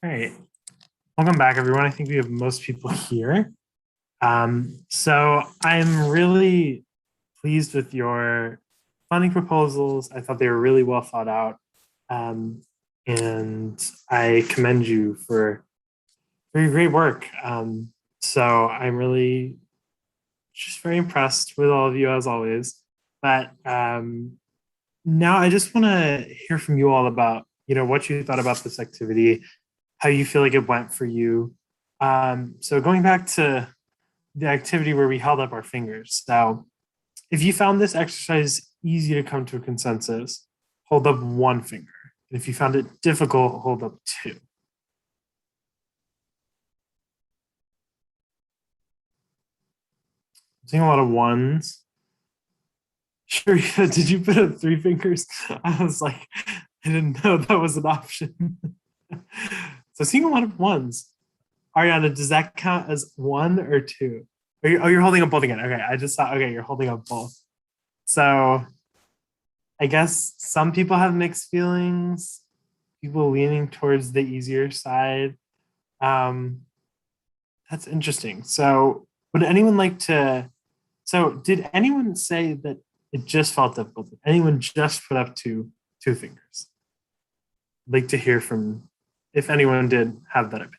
All right. Welcome back, everyone. I think we have most people here. So I'm really pleased with your funding proposals. I thought they were really well thought out. And I commend you for your great work. So I'm really just very impressed with all of you as always. But now I just want to hear from you all about, what you thought about this activity, how you feel like it went for you. So going back to the activity where we held up our fingers. Now, if you found this exercise easy to come to a consensus, hold up one finger. And if you found it difficult, hold up two. I'm seeing a lot of ones. Sure, did you put up three fingers? I was like, I didn't know that was an option. So seeing a lot of ones. Ariana, does that count as one or two? You're holding up both again. Okay, I just thought, okay, you're holding up both. So I guess some people have mixed feelings, people leaning towards the easier side. That's interesting. So would anyone like to, did anyone say that it just felt difficult? Did anyone just put up two fingers? I'd like to hear from, if anyone did have that opinion.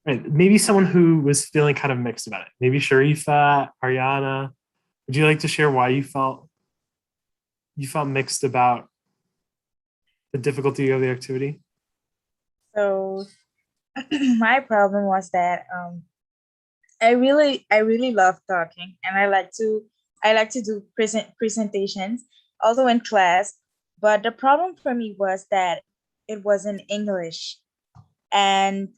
Right, maybe someone who was feeling kind of mixed about it. Maybe Sharifa, Ariana. Would you like to share why you felt mixed about the difficulty of the activity? So my problem was that I really love talking, and I like to do presentations also in class. But the problem for me was that it was in English, and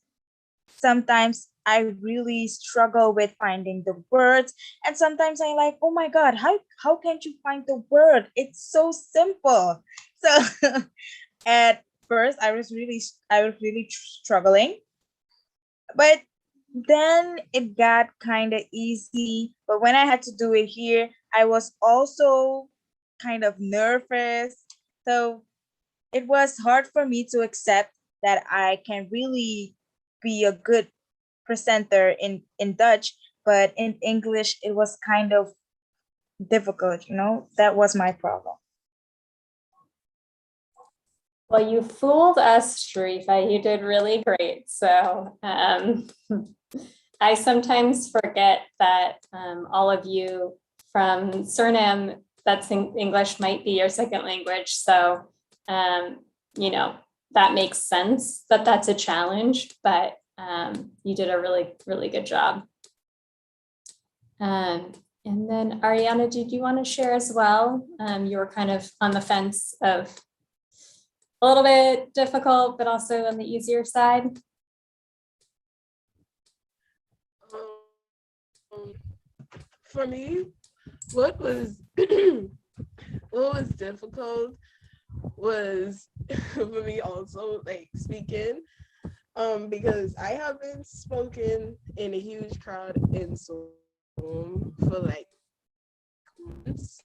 sometimes I really struggle with finding the words, and sometimes I'm like, oh my God, how can't you find the word? It's so simple. So at first I was really struggling, but then it got kind of easy. But when I had to do it here, I was also kind of nervous. So it was hard for me to accept that I can really be a good presenter in Dutch, but in English it was kind of difficult, That was my problem. Well, you fooled us, Sharifa. You did really great. So I sometimes forget that all of you from Suriname, that's in English, might be your second language. So, that makes sense that that's a challenge, but you did a really, really good job. And then Ariana, did you want to share as well? You were kind of on the fence of a little bit difficult, but also on the easier side. For me, what was what was difficult was for me also like speaking, because I haven't spoken in a huge crowd in Zoom for like months.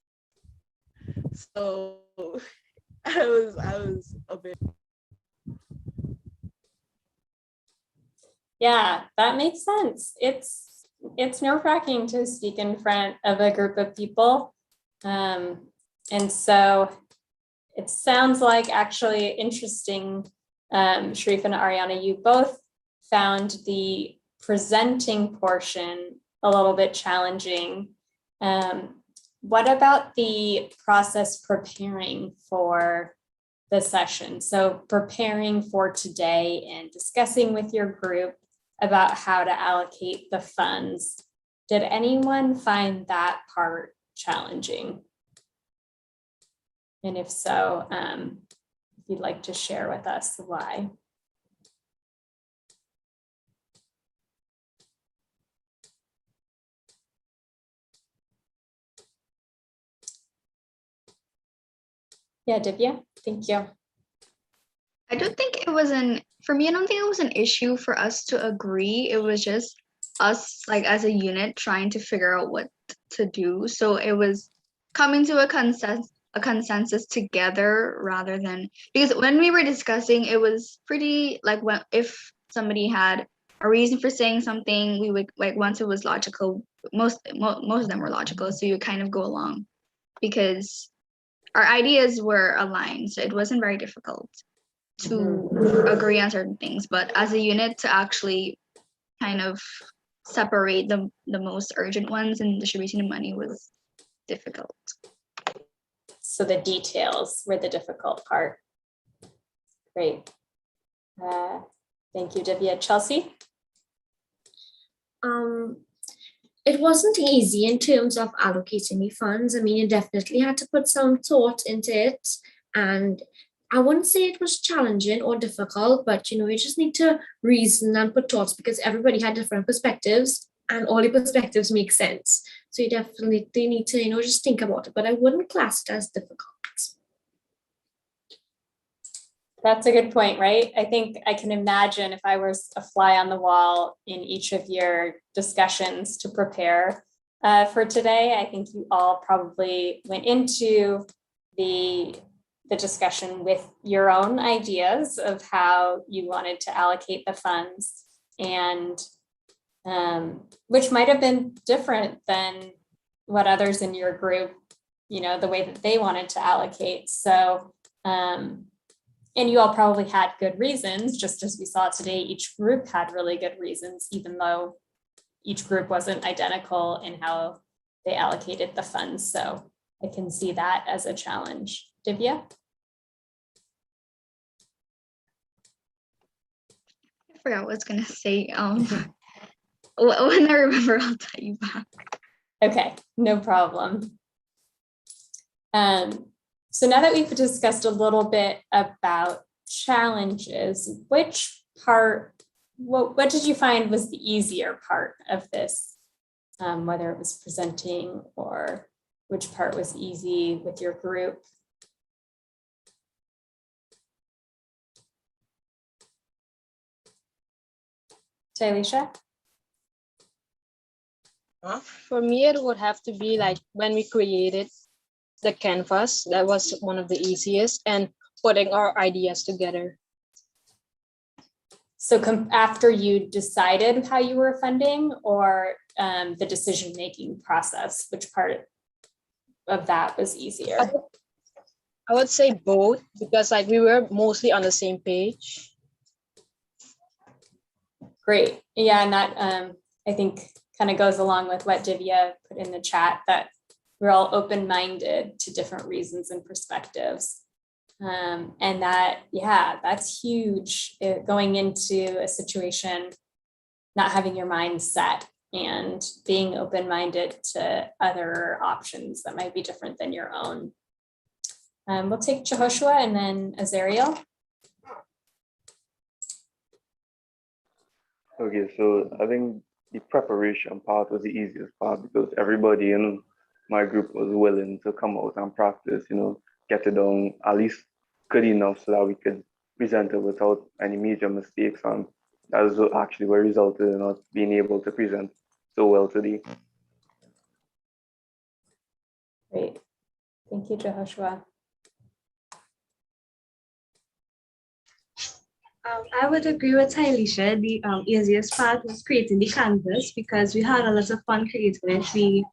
So I was a bit. Yeah, that makes sense. It's nerve-wracking to speak in front of a group of people. And so it sounds like actually interesting, Sharif and Ariana, you both found the presenting portion a little bit challenging. What about the process preparing for the session. So preparing for today and discussing with your group about how to allocate the funds. Did anyone find that part challenging? And if so, if you'd like to share with us why. Yeah, Divya, thank you. I don't think it was for me, I don't think it was an issue for us to agree. It was just us, like as a unit, trying to figure out what to do. So it was coming to a consensus together rather than, because when we were discussing, it was pretty like, when if somebody had a reason for saying something, we would, like, once it was logical, most of them were logical, so you kind of go along because our ideas were aligned, so it wasn't very difficult to agree on certain things. But as a unit, to actually kind of separate the most urgent ones and distributing the money was difficult. So the details were the difficult part. Great. Thank you, Divya. Chelsea? It wasn't easy in terms of allocating the funds. I mean, you definitely had to put some thought into it. And I wouldn't say it was challenging or difficult, but you just need to reason and put thoughts because everybody had different perspectives and all the perspectives make sense. So you definitely need to, just think about it, but I wouldn't class it as difficult. That's a good point, right? I think I can imagine if I was a fly on the wall in each of your discussions to prepare for today, I think you all probably went into the discussion with your own ideas of how you wanted to allocate the funds, and which might have been different than what others in your group, the way that they wanted to allocate. So, and you all probably had good reasons, just as we saw today, each group had really good reasons, even though each group wasn't identical in how they allocated the funds. So I can see that as a challenge. Divya? I forgot what I was gonna say. When I remember, I'll tell you back. Okay, no problem. So now that we've discussed a little bit about challenges, which part, what did you find was the easier part of this? Whether it was presenting or which part was easy with your group? Taylisha? For me, it would have to be like when we created the canvas. That was one of the easiest, and putting our ideas together. So after you decided how you were funding, or the decision-making process, which part of that was easier? I would say both, because like we were mostly on the same page. Great. Yeah, and that I think kind of goes along with what Divya put in the chat, that we're all open-minded to different reasons and perspectives. And that, yeah, that's huge, going into a situation, not having your mind set and being open-minded to other options that might be different than your own. We'll take Jehoshua and then Azariel. Okay, so I think the preparation part was the easiest part because everybody in my group was willing to come out and practice, get it done at least good enough so that we could present it without any major mistakes. And that is actually what resulted in us being able to present so well today. Great. Thank you, Jehoshua. I would agree with Taylisha. The easiest part was creating the canvas because we had a lot of fun creating it. We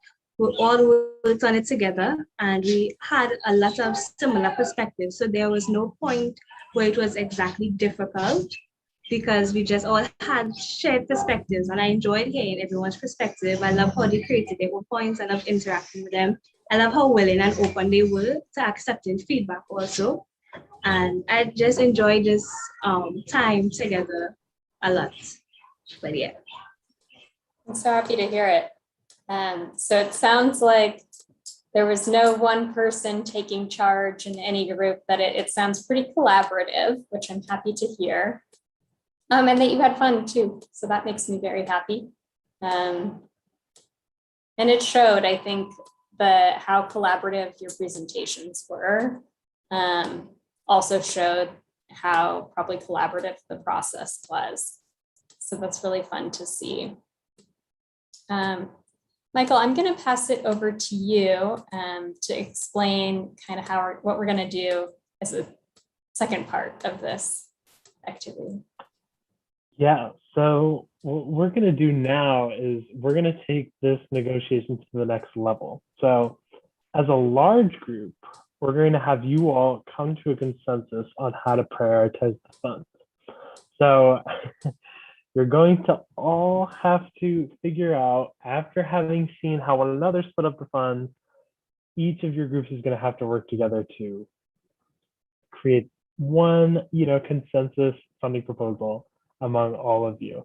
all worked on it together and we had a lot of similar perspectives. So there was no point where it was exactly difficult because we just all had shared perspectives, and I enjoyed hearing everyone's perspective. I love how they created their own points. I love interacting with them. I love how willing and open they were to accepting feedback also. And I just enjoy this time together a lot. But yeah. I'm so happy to hear it. So it sounds like there was no one person taking charge in any group, but it sounds pretty collaborative, which I'm happy to hear. And that you had fun too. So that makes me very happy. And it showed, I think, how collaborative your presentations were. Also showed how probably collaborative the process was. So that's really fun to see. Michael, I'm going to pass it over to you to explain kind of what we're going to do as a second part of this activity. Yeah, so what we're going to do now is we're going to take this negotiation to the next level. So as a large group, we're going to have you all come to a consensus on how to prioritize the funds. So you're going to all have to figure out, after having seen how one another split up the funds, each of your groups is going to have to work together to create one, consensus funding proposal among all of you.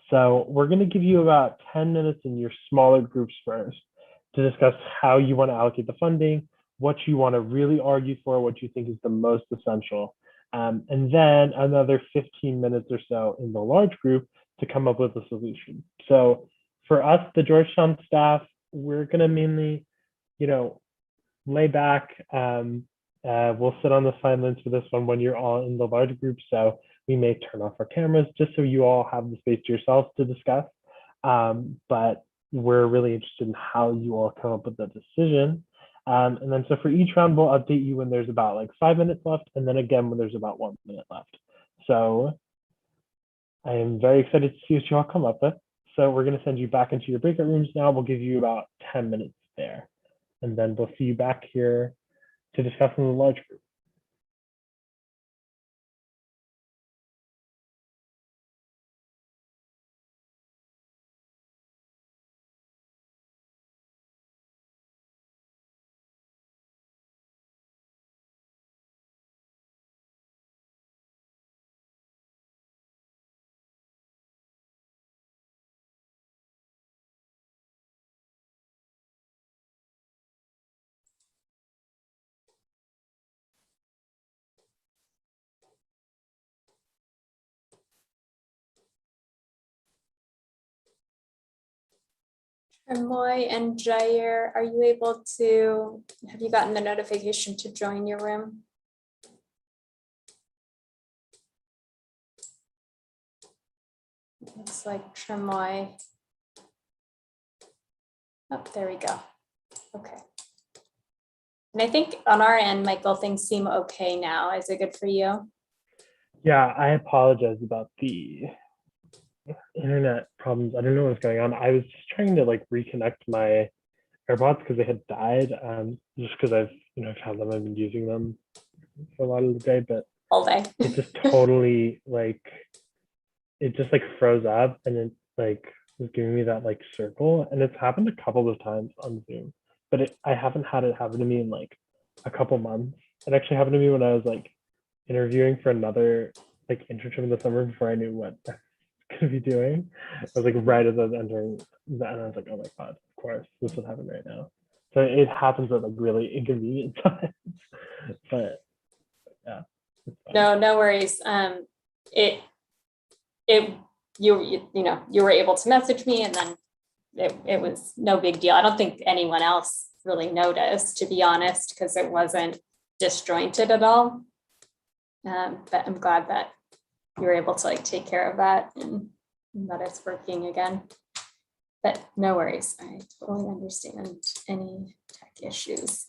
So we're going to give you about 10 minutes in your smaller groups first to discuss how you want to allocate the funding, what you want to really argue for, what you think is the most essential. And then another 15 minutes or so in the large group to come up with a solution. So for us, the Georgetown staff, we're going to mainly, lay back. We'll sit on the sidelines for this one when you're all in the large group. So we may turn off our cameras just so you all have the space to yourselves to discuss. But we're really interested in how you all come up with the decision. And then so for each round, we'll update you when there's about like 5 minutes left, and then again when there's about 1 minute left. So I am very excited to see what you all come up with. So we're going to send you back into your breakout rooms now. We'll give you about 10 minutes there. And then we'll see you back here to discuss in the large group. Moy and Jair, are you able to, have you gotten the notification to join your room? Looks like Tremoy. Oh, there we go. Okay. And I think on our end, Michael, things seem okay now. Is it good for you? Yeah, I apologize about the internet problems. I don't know what's going on. I was just trying to like reconnect my AirPods because they had died. Just because I've had them, I've been using them for a lot of the day, but all day. It just totally it just froze up, and it was giving me that circle, and it's happened a couple of times on Zoom, but I haven't had it happen to me in a couple months. It actually happened to me when I was interviewing for another internship in the summer before I knew what I was gonna be doing. I was right as I was entering that, and I was like, oh my god, of course this would happen right now. So it happens at really inconvenient times. But yeah. No worries. You were able to message me, and then it was no big deal. I don't think anyone else really noticed, to be honest, because it wasn't disjointed at all. But I'm glad that you were able to take care of that and that it's working again. But no worries. I totally understand any tech issues.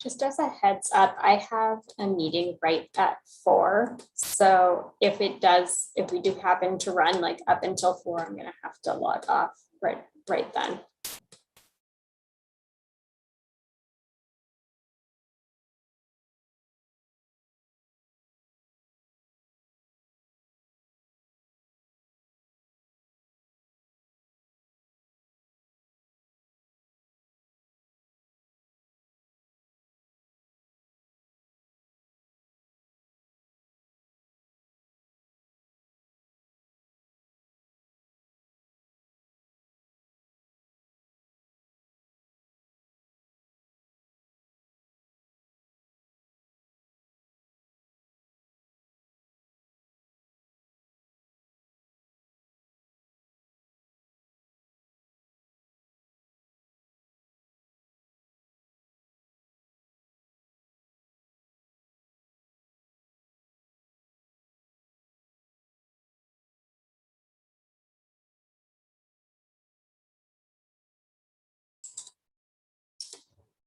Just as a heads up, I have a meeting right at 4. So if we do happen to run like up until 4, I'm gonna have to log off right then.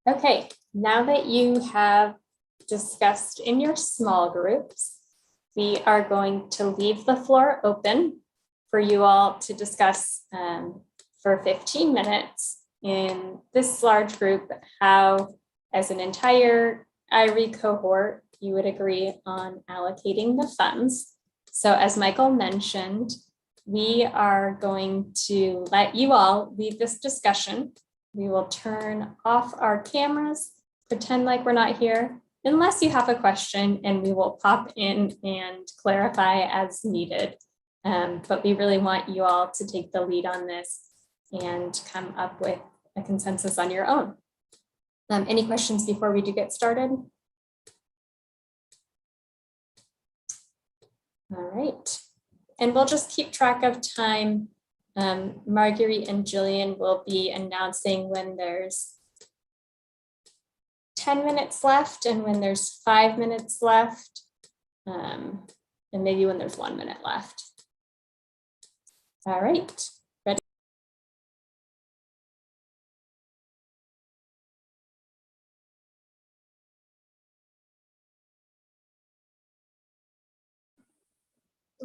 Okay, now that you have discussed in your small groups, we are going to leave the floor open for you all to discuss for 15 minutes in this large group how, as an entire Irie cohort, you would agree on allocating the funds. So as Michael mentioned, we are going to let you all lead this discussion. We will turn off our cameras, pretend like we're not here, unless you have a question, and we will pop in and clarify as needed. But we really want you all to take the lead on this and come up with a consensus on your own. Any questions before we do get started? All right, and we'll just keep track of time. Marguerite and Jillian will be announcing when there's 10 minutes left and when there's 5 minutes left, and maybe when there's 1 minute left. All right, ready?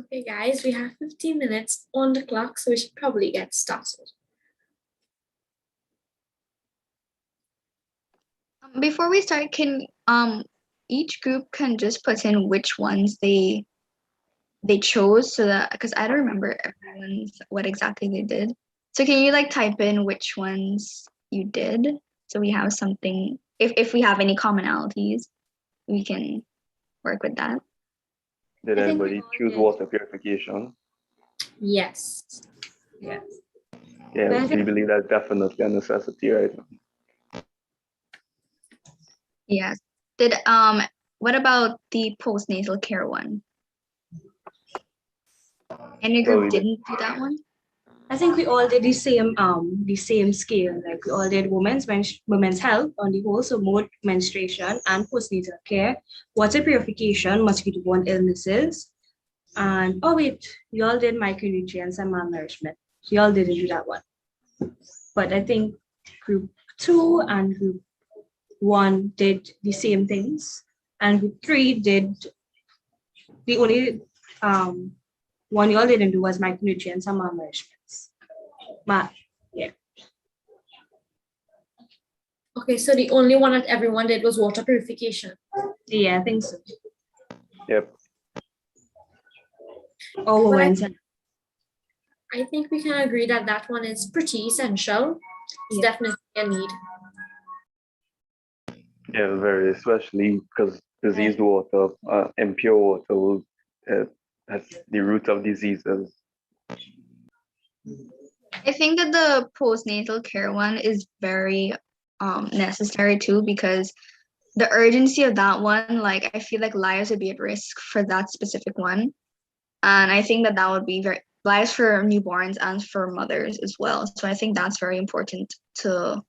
Okay, guys, we have 15 minutes on the clock, so we should probably get started. Before we start, can each group can just put in which ones they chose, so that, because I don't remember everyone's what exactly they did. So can you like type in which ones you did, so we have something, if we have any commonalities, we can work with that. Did everybody choose water purification? Yes. Yes. Yeah, we believe that's definitely a necessity right now. Yes. Did what about the postnatal care one? Any group didn't do that one? I think we all did the same scale. Like we all did women's health on the whole, so mode, menstruation, and postnatal care. Water purification, mosquito-borne illnesses, and oh wait, you all did micronutrients and malnourishment. You all didn't do that one, but I think group 2 and group 1 did the same things, and group 3 did the only one you all didn't do was micronutrients and malnourishments. Yeah. Okay, so the only one that everyone did was water purification. Yeah, I think so. Yep. Oh, I think we can agree that that one is pretty essential. It's definitely a need. Yeah, very, especially because diseased water, impure water will, that's the root of diseases. I think that the postnatal care one is very necessary too, because the urgency of that one, like I feel like lives would be at risk for that specific one. And I think that that would be very lives for newborns and for mothers as well. So I think that's very important to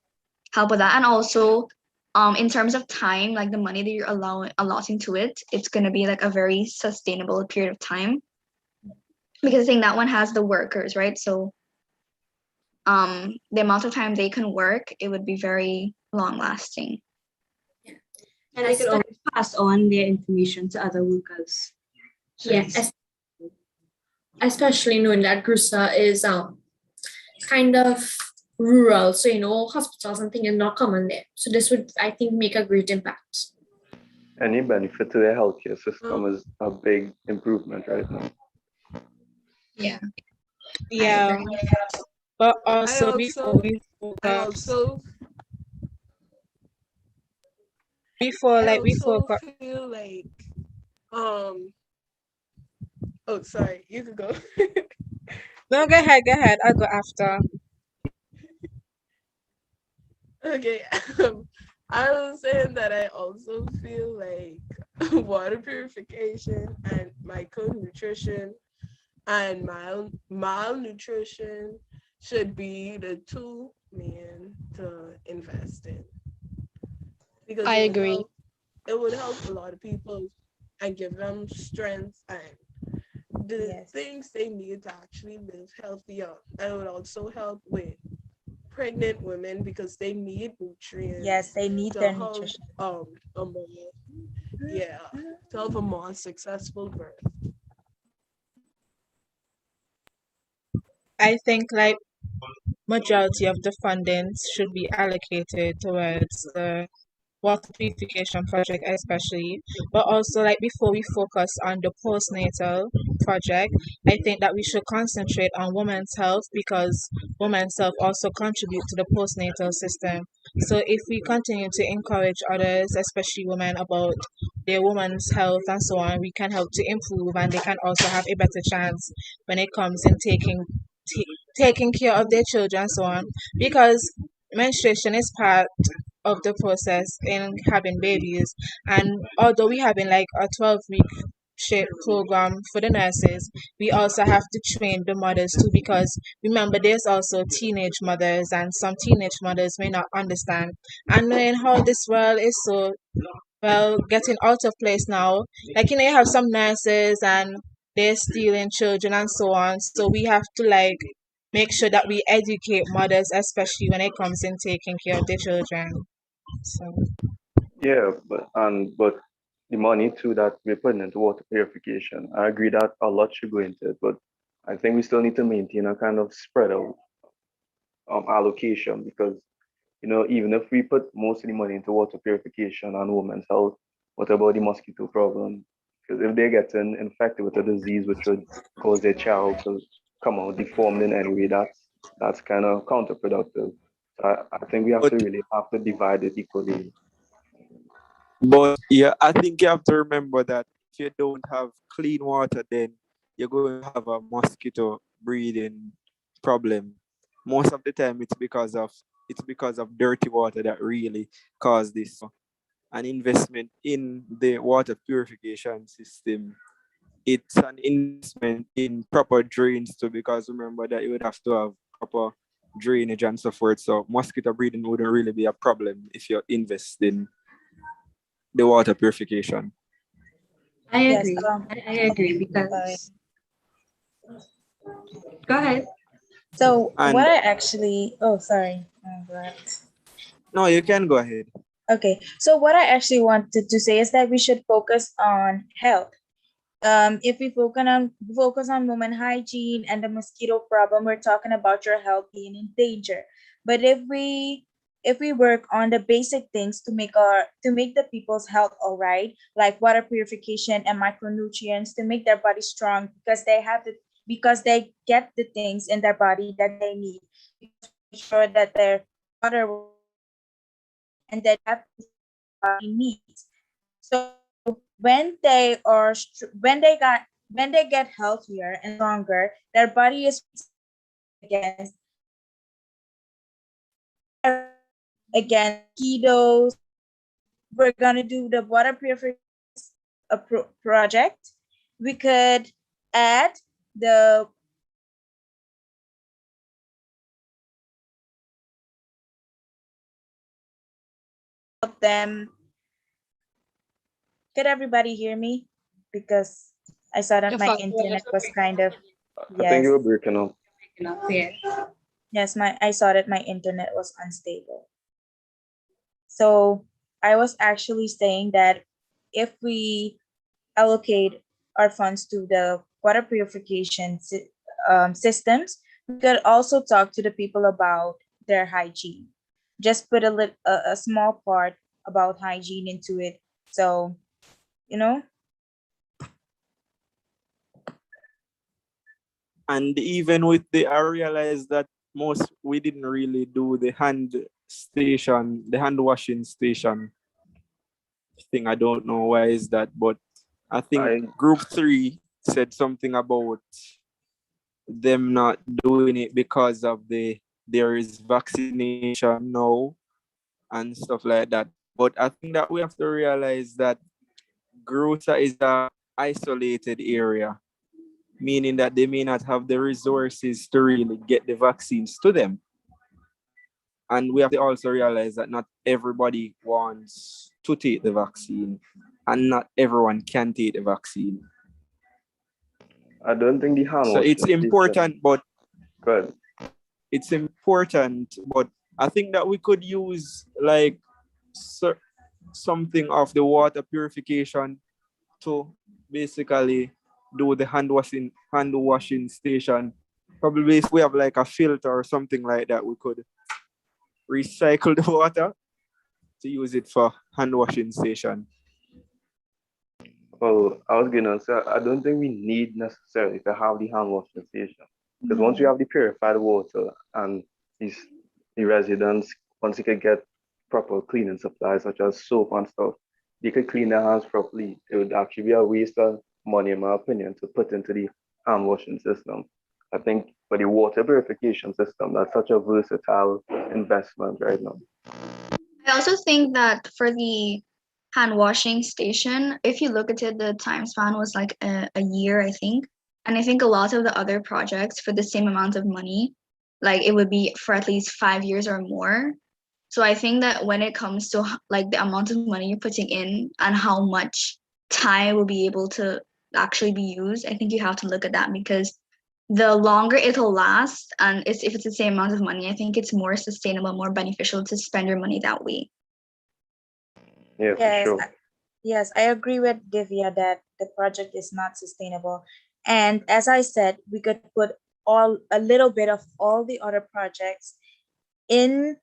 help with that. And also in terms of time, like the money that you're allotting to it, it's going to be like a very sustainable period of time, because I think that one has the workers, right? So the amount of time they can work, it would be very long lasting. And they could always pass on their information to other workers. Yes, especially knowing that Grusa is kind of rural, so hospitals and things are not common there. So this would, I think, make a great impact. Any benefit to the healthcare system is a big improvement right now. Yeah. Yeah, but also I before we I focus, also we focus. feel like um oh sorry, you could go. No, go ahead, go ahead. I'll go after. Okay. I was saying that I also feel like water purification and micronutrition and malnutrition should be the two main to invest in, because I agree. it would help a lot of people and give them strength and the things they need to actually live healthier. And it would also help with pregnant women because they need nutrients. Yes, they need to their have, nutrition. a more, to have a more successful birth. I think like majority of the fundings should be allocated towards the water purification project especially, but also like before we focus on the postnatal project, I think that we should concentrate on women's health because women's health also contribute to the postnatal system. So if we continue to encourage others, especially women, about their women's health and so on, we can help to improve and they can also have a better chance when it comes in taking care of their children and so on, because menstruation is part of the process in having babies. And although we having like a 12-week shape program for the nurses, we also have to train the mothers too, because remember there's also teenage mothers and some teenage mothers may not understand. And knowing how this world is so getting out of place now, like you have some nurses and they're stealing children and so on. So we have to like make sure that we educate mothers, especially when it comes in taking care of their children. So Yeah, but the money too that we're putting into water purification, I agree that a lot should go into it, but I think we still need to maintain a kind of spread out allocation because even if we put most of the money into water purification and women's health, what about the mosquito problem? Because if they're getting infected with a disease which would cause their child to come out deformed in any way, that's kind of counterproductive. So I think we But really have to divide it equally. but yeah, I think you have to remember that if you don't have clean water, then you're going to have a mosquito breeding problem. Most of the time, it's because of dirty water that really cause this. An investment in the water purification system. It's an investment in proper drains too, because remember that you would have to have proper drainage and so forth. So mosquito breeding wouldn't really be a problem if you invest in the water purification. I Yes, agree. I agree because go ahead. So what And I actually, oh, sorry. Go ahead. no, you can go ahead. Okay, so what I actually wanted to say is that we should focus on health. If we focus on women hygiene and the mosquito problem, we're talking about your health being in danger. But if we work on the basic things to make the people's health all right, like water purification and micronutrients to make their body strong because they get the things in their body that they need, make sure that their water and that have body needs. So when they are when they get healthier and stronger, their body is against against mosquitoes. We're gonna do the water purification project. We could add the of them. Could everybody hear me? Because I saw that my internet was kind of I think you yes. were breaking up. Yes, I saw that my internet was unstable. So I was actually saying that if we allocate our funds to the water purification systems, we could also talk to the people about their hygiene. Just put a small part about hygiene into it. So, you know, And even with I realized that we didn't really do the hand washing station thing. I don't know why is that, but I think group 3 said something about them not doing it because of there is vaccination now and stuff like that. But I think that we have to realize that Grusa is a isolated area, meaning that they may not have the resources to really get the vaccines to them. And we have to also realize that not everybody wants to take the vaccine, and not everyone can take the vaccine. I don't think the hand So washing it's important, station. but Good. it's important, but I think that we could use like something of the water purification to basically do the hand washing station. Probably if we have like a filter or something like that, we could recycle the water to use it for hand washing station. Well, I was gonna say I don't think we need necessarily to have the hand washing station, because once you have the purified water and the residents, once you could get proper cleaning supplies such as soap and stuff, they could clean their hands properly. It would actually be a waste of money, in my opinion, to put into the hand washing system. I think for the water purification system, that's such a versatile investment right now. I also think that for the hand washing station, if you look at it, the time span was like a year, I think. And I think a lot of the other projects for the same amount of money, like it would be for at least 5 years or more. So I think that when it comes to like the amount of money you're putting in and how much time will be able to actually be used, I think you have to look at that, because the longer it'll last and if it's the same amount of money, I think it's more sustainable, more beneficial to spend your money that way. Yeah, for yes, sure. yes, I agree with Divya that the project is not sustainable. And as I said, we could put a little bit of all the other projects in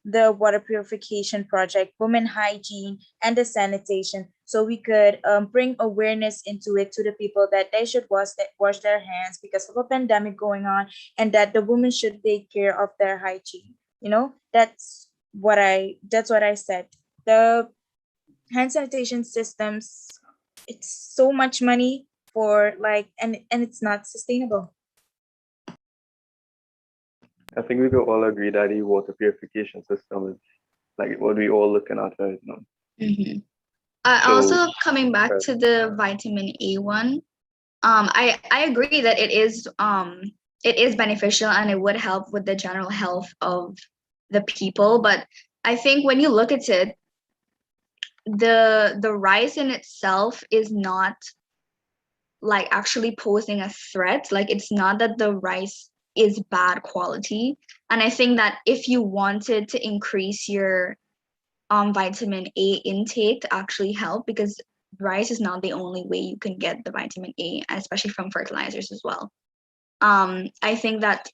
the water purification project, women hygiene, and the sanitation. So we could bring awareness into it to the people that they should wash their hands because of a pandemic going on, and that the women should take care of their hygiene. You know, that's what I said. The hand sanitation systems, it's so much money for like, and it's not sustainable. I think we could all agree that the water purification system is like what we all looking at right now. Mm-hmm. So, Also, coming back to the vitamin A one, I agree that it is beneficial and it would help with the general health of the people. But I think when you look at it, the rice in itself is not like actually posing a threat. Like it's not that the rice is bad quality. And I think that if you wanted to increase your vitamin A intake to actually help, because rice is not the only way you can get the vitamin A, especially from fertilizers as well. I think that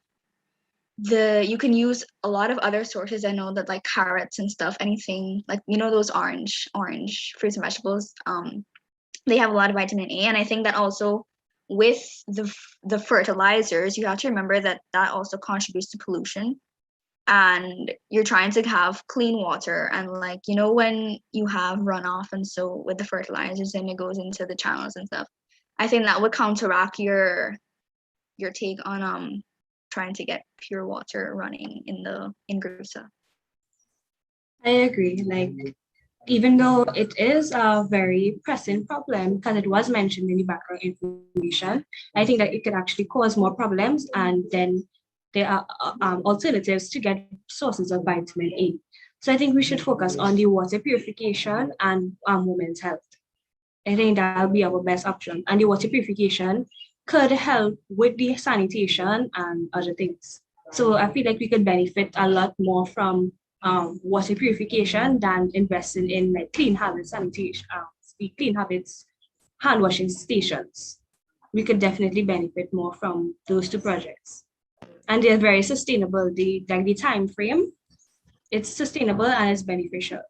you can use a lot of other sources. I know that like carrots and stuff, anything like those orange fruits and vegetables, they have a lot of vitamin A. And I think that also with the fertilizers, you have to remember that also contributes to pollution. And you're trying to have clean water, and like when you have runoff and so with the fertilizers and it goes into the channels and stuff, I think that would counteract your take on trying to get pure water running in Grusa. I agree. Like, even though it is a very pressing problem, because it was mentioned in the background information, I think that it could actually cause more problems. And then there are alternatives to get sources of vitamin A. So I think we should focus on the water purification and women's health. I think that'll be our best option. And the water purification could help with the sanitation and other things. So I feel like we could benefit a lot more from water purification than investing in like clean habits sanitation, clean habits hand washing stations. We could definitely benefit more from those two projects. And they're very sustainable. The time frame, it's sustainable and it's beneficial.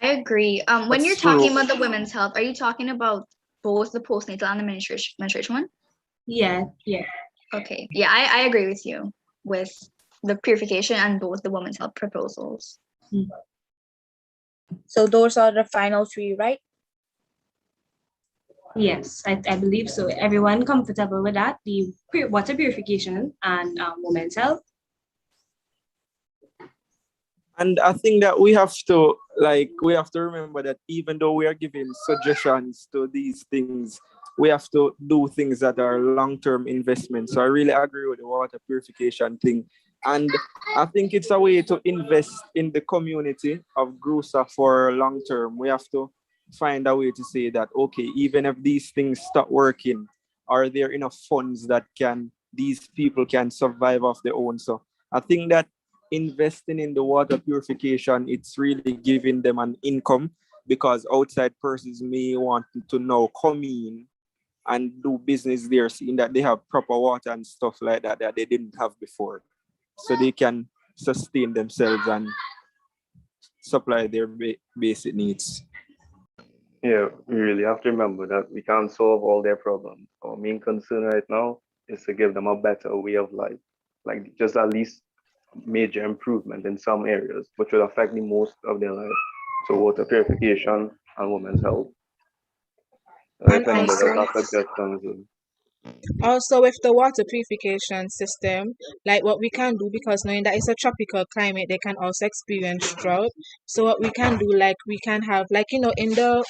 I agree. When you're That's talking true. about the women's health, are you talking about both the postnatal and the menstruation one? Yeah. Okay. Yeah, I agree with you with the purification and both the women's health proposals. So those are the final three, right? Yes, I believe so. Everyone comfortable with that? The water purification and women's health. And I think that we have to remember that even though we are giving suggestions to these things, we have to do things that are long-term investments. So I really agree with the water purification thing. And I think it's a way to invest in the community of Grusa for long term. We have to find a way to say that, okay, even if these things stop working, are there enough funds that these people can survive off their own? So I think that investing in the water purification, it's really giving them an income, because outside persons may want to now come in and do business there, seeing that they have proper water and stuff like that that they didn't have before. So they can sustain themselves and supply their basic needs. Yeah, we really have to remember that we can't solve all their problems. Our main concern right now is to give them a better way of life, like just at least major improvement in some areas, which will affect the most of their life. So water purification and women's health. And If anybody else also, has suggestions, also with the water purification system, like what we can do, because knowing that it's a tropical climate, they can also experience drought. So what we can do, like we can have, like, in the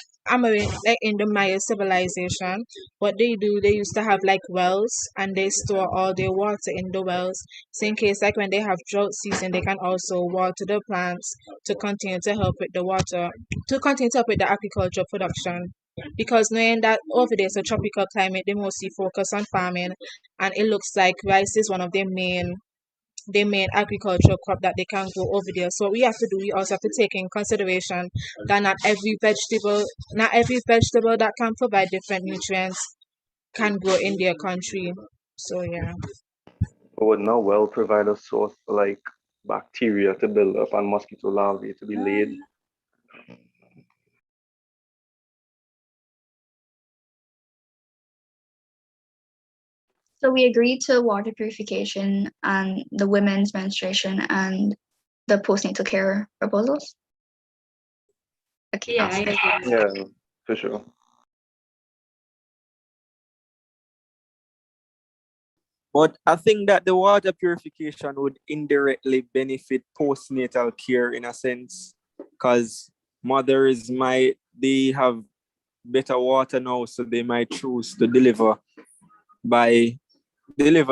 like in the Maya civilization, what they do, they used to have like wells, and they store all their water in the wells. So in case like when they have drought season, they can also water the plants to continue to help with the water, to continue to help with the agricultural production. Because knowing that over there it's a tropical climate, they mostly focus on farming, and it looks like rice is one of their main agricultural crop that they can grow over there. So what we have to do, we also have to take in consideration that not every vegetable that can provide different nutrients can grow in their country. So yeah. would now well provide a source for like bacteria to build up and mosquito larvae to be laid. So we agreed to water purification and the women's menstruation and the postnatal care proposals. Okay, Yeah, I awesome. agree. Yeah, for sure. But I think that the water purification would indirectly benefit postnatal care in a sense, because mothers they have better water now, so they might choose to deliver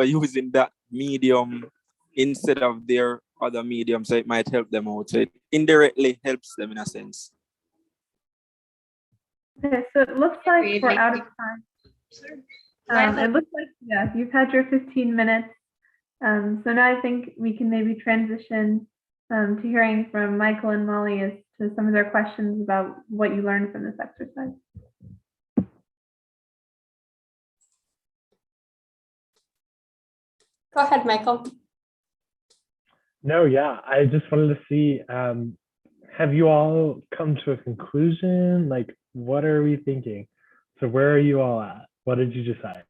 using that medium instead of their other medium, so it might help them out. So it indirectly helps them in a sense. Okay, so it looks like Agreed, we're like- out of time. It looks like, yeah, you've had your 15 minutes. So now I think we can maybe transition to hearing from Michael and Molly as to some of their questions about what you learned from this exercise. Go ahead, Michael. No, yeah, I just wanted to see, have you all come to a conclusion? Like, what are we thinking? So where are you all at? What did you decide?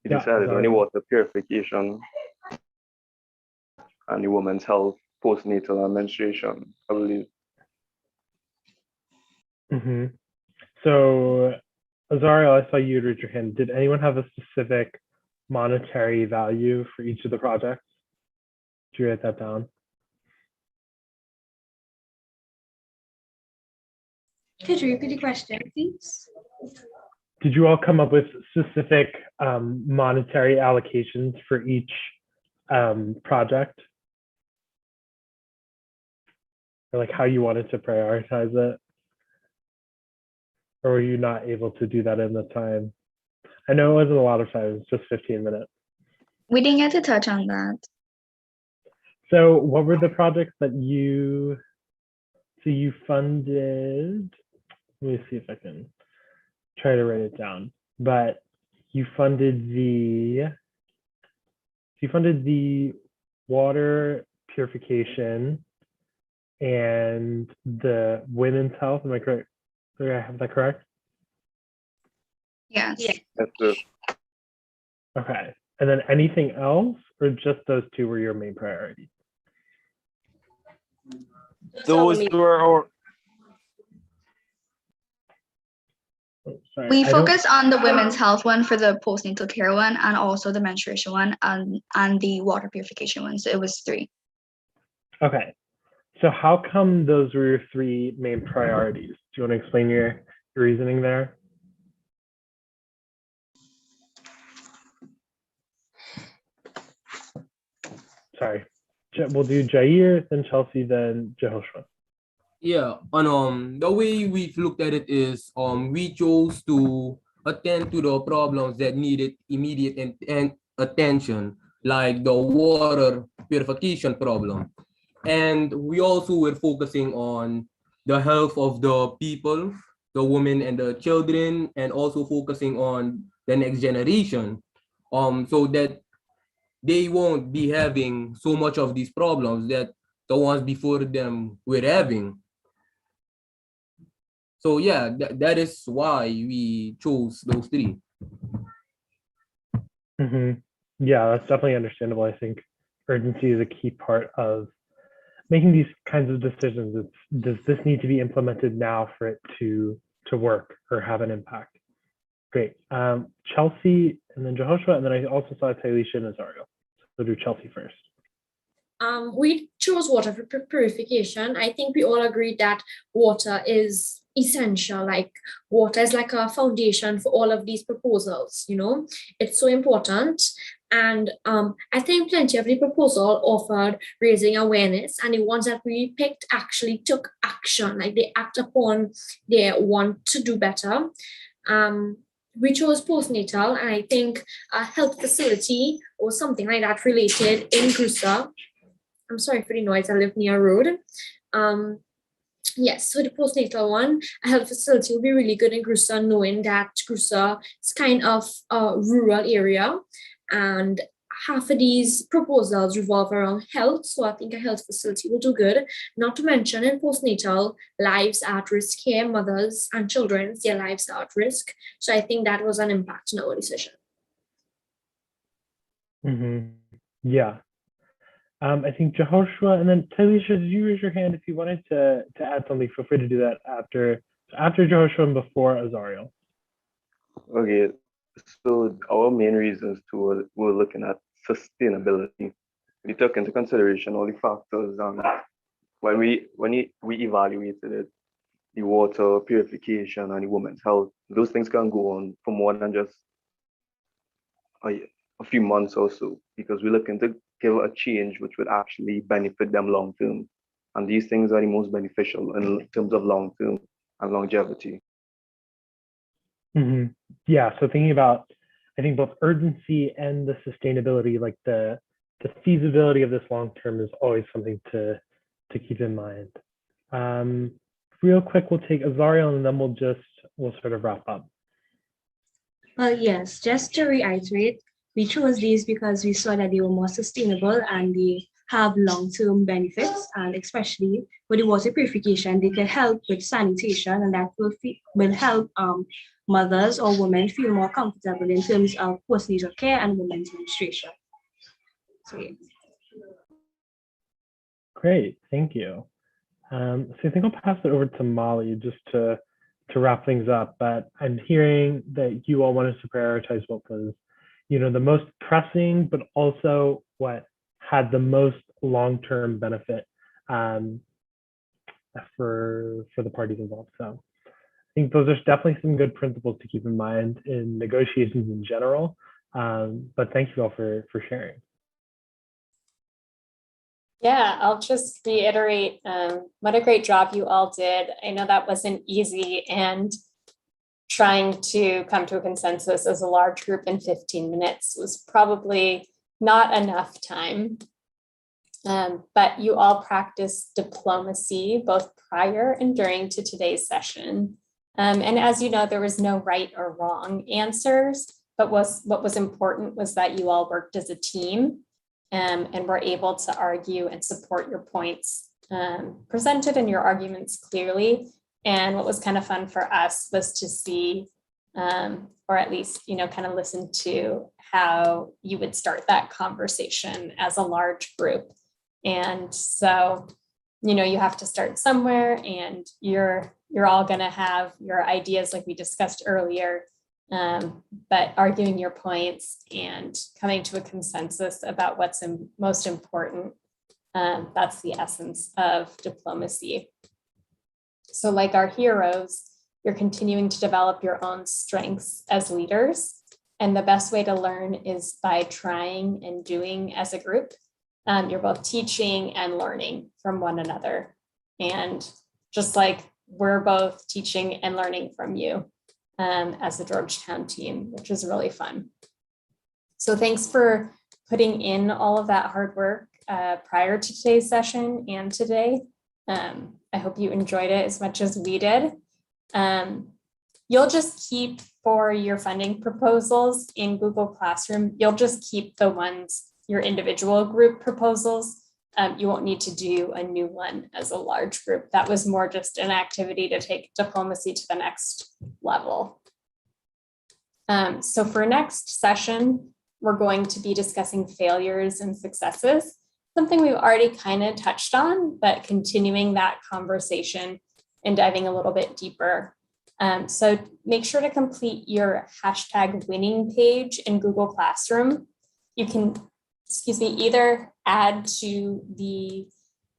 We Yeah, decided on sorry. the water purification and the women's health, postnatal and menstruation, I believe. Mm-hmm. So, Azario, I saw you raise your hand. Did anyone have a specific monetary value for each of the projects? Did you write that down? Could you repeat the question, please? Did you all come up with specific monetary allocations for each project? Or like how you wanted to prioritize it? Or were you not able to do that in the time? I know it wasn't a lot of time, it's just 15 minutes. We didn't get to touch on that. So what were the projects that you funded? Let me see if I can try to write it down. But you funded the water purification and the women's health. Am I correct? Do I have that correct? Yes. That's it. Okay. And then anything else, or just those two were your main priorities? Those were our. Oh, sorry, We I don't- focus on the women's health one for the postnatal care one, and also the menstruation one, and the water purification one. So it was 3. Okay. So how come those were your 3 main priorities? Do you want to explain your reasoning there? Sorry. We'll do Jair, then Chelsea, then Jehoshua. Yeah, and the way we've looked at it is we chose to attend to the problems that needed immediate and attention, like the water purification problem. And we also were focusing on the health of the people, the women and the children, and also focusing on the next generation, so that they won't be having so much of these problems that the ones before them were having. So yeah, that is why we chose those 3. Yeah, that's definitely understandable. I think urgency is a key part of making these kinds of decisions. Does this need to be implemented now for it to work or have an impact? Great. Chelsea, and then Jehoshua, and then I also saw Taylisha and Azario. So do Chelsea first. We chose water purification. I think we all agree that water is essential. Like water is like a foundation for all of these proposals. It's so important. And I think plenty of the proposal offered raising awareness, and the ones that we picked actually took action. Like they act upon their want to do better. We chose postnatal, and I think a health facility or something like that related in Grusa. I'm sorry for the noise, I live near a road. Yes, so the postnatal one, a health facility would be really good in Grusa, knowing that Grusa is kind of a rural area, and half of these proposals revolve around health. So I think a health facility will do good. Not to mention in postnatal, lives at risk here, mothers and children, their lives are at risk. So I think that was an impact in our decision. Yeah. I think Jehoshua, and then Taylisha, did you raise your hand if you wanted to add something? Feel free to do that after Jehoshua and before Azario. Okay, so our main reasons we're looking at sustainability. We took into consideration all the factors when we evaluated it, the water purification and the women's health. Those things can go on for more than just a few months or so, because we're looking to give a change which would actually benefit them long term. And these things are the most beneficial in terms of long term and longevity. Yeah, so thinking about, I think both urgency and the sustainability, like the feasibility of this long term is always something to keep in mind. Real quick, we'll take Azario and then we'll sort of wrap up. Well, yes, just to reiterate, we chose these because we saw that they were more sustainable and they have long-term benefits, and especially with the water purification, they can help with sanitation, and that will help mothers or women feel more comfortable in terms of postnatal care and women's menstruation. So, yeah. Great, thank you. So I think I'll pass it over to Molly just to wrap things up. But I'm hearing that you all wanted to prioritize what was, the most pressing, but also what had the most long-term benefit for the parties involved. So I think those are definitely some good principles to keep in mind in negotiations in general. But thank you all for sharing. Yeah, I'll just reiterate what a great job you all did. I know that wasn't easy, and trying to come to a consensus as a large group in 15 minutes was probably not enough time. But you all practiced diplomacy both prior and during to today's session. And as you know, there was no right or wrong answers, but what was important was that you all worked as a team and were able to argue and support your points presented and your arguments clearly. And what was kind of fun for us was to see, or at least, kind of listen to how you would start that conversation as a large group. And so, you have to start somewhere, and you're all going to have your ideas like we discussed earlier, but arguing your points and coming to a consensus about what's most important. That's the essence of diplomacy. So like our heroes, you're continuing to develop your own strengths as leaders. And the best way to learn is by trying and doing as a group. You're both teaching and learning from one another. And just like we're both teaching and learning from you as the Georgetown team, which is really fun. So thanks for putting in all of that hard work prior to today's session and today. I hope you enjoyed it as much as we did. You'll just keep for your funding proposals in Google Classroom, you'll just keep the ones, your individual group proposals. You won't need to do a new one as a large group. That was more just an activity to take diplomacy to the next level. So for next session, we're going to be discussing failures and successes, something we've already kind of touched on, but continuing that conversation and diving a little bit deeper. So make sure to complete your #winning page in Google Classroom. You can, either add to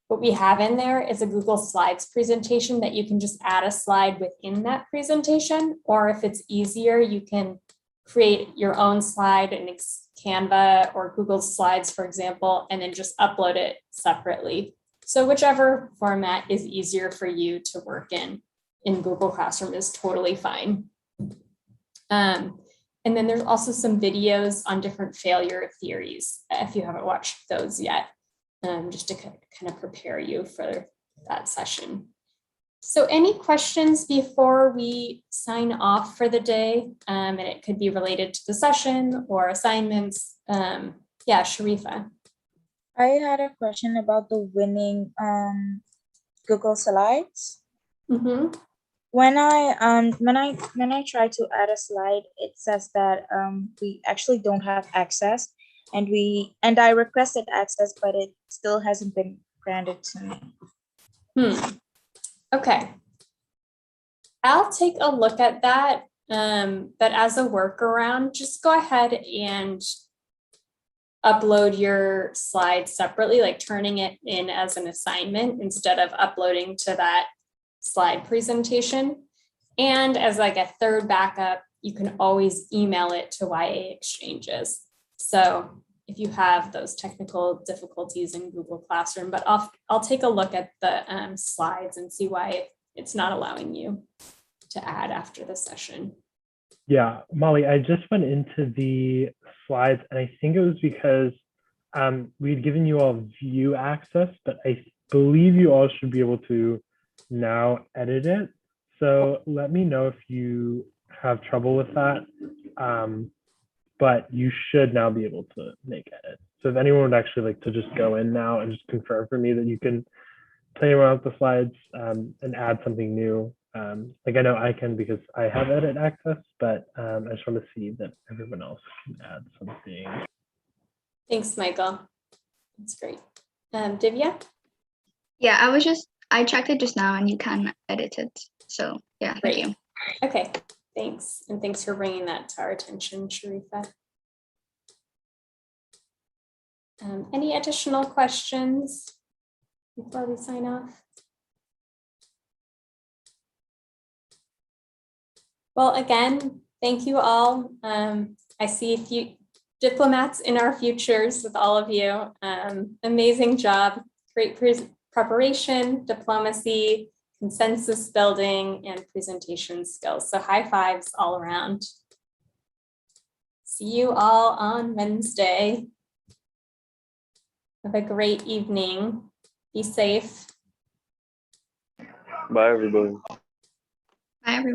what we have in there is a Google Slides presentation that you can just add a slide within that presentation, or if it's easier, you can create your own slide in Canva or Google Slides, for example, and then just upload it separately. So whichever format is easier for you to work in Google Classroom is totally fine. And then there's also some videos on different failure theories, if you haven't watched those yet, just to kind of prepare you for that session. So any questions before we sign off for the day? And it could be related to the session or assignments. Yeah, Sharifa. I had a question about the winning Google Slides. Mm-hmm. When I try to add a slide, it says that we actually don't have access, and I requested access, but it still hasn't been granted to me. Okay. I'll take a look at that. But as a workaround, just go ahead and upload your slides separately, like turning it in as an assignment instead of uploading to that slide presentation. And as like a third backup, you can always email it to YA Exchanges. So if you have those technical difficulties in Google Classroom, but I'll take a look at the slides and see why it's not allowing you to add after the session. Yeah, Molly, I just went into the slides, and I think it was because we'd given you all view access, but I believe you all should be able to now edit it. So let me know if you have trouble with that. But you should now be able to make edits. So if anyone would actually like to just go in now and just confirm for me that you can play around with the slides and add something new. Like I know I can because I have edit access, but I just want to see that everyone else can add something. Thanks, Michael. That's great. Divya? Yeah, I checked it just now and you can edit it. So yeah, Great. thank you. Okay, thanks. And thanks for bringing that to our attention, Sharifa. Any additional questions before we sign off? Well, again, thank you all. I see a few diplomats in our futures with all of you. Amazing job, great preparation, diplomacy, consensus building, and presentation skills. So high fives all around. See you all on Wednesday. Have a great evening. Be safe. Bye, everybody. Bye, everyone.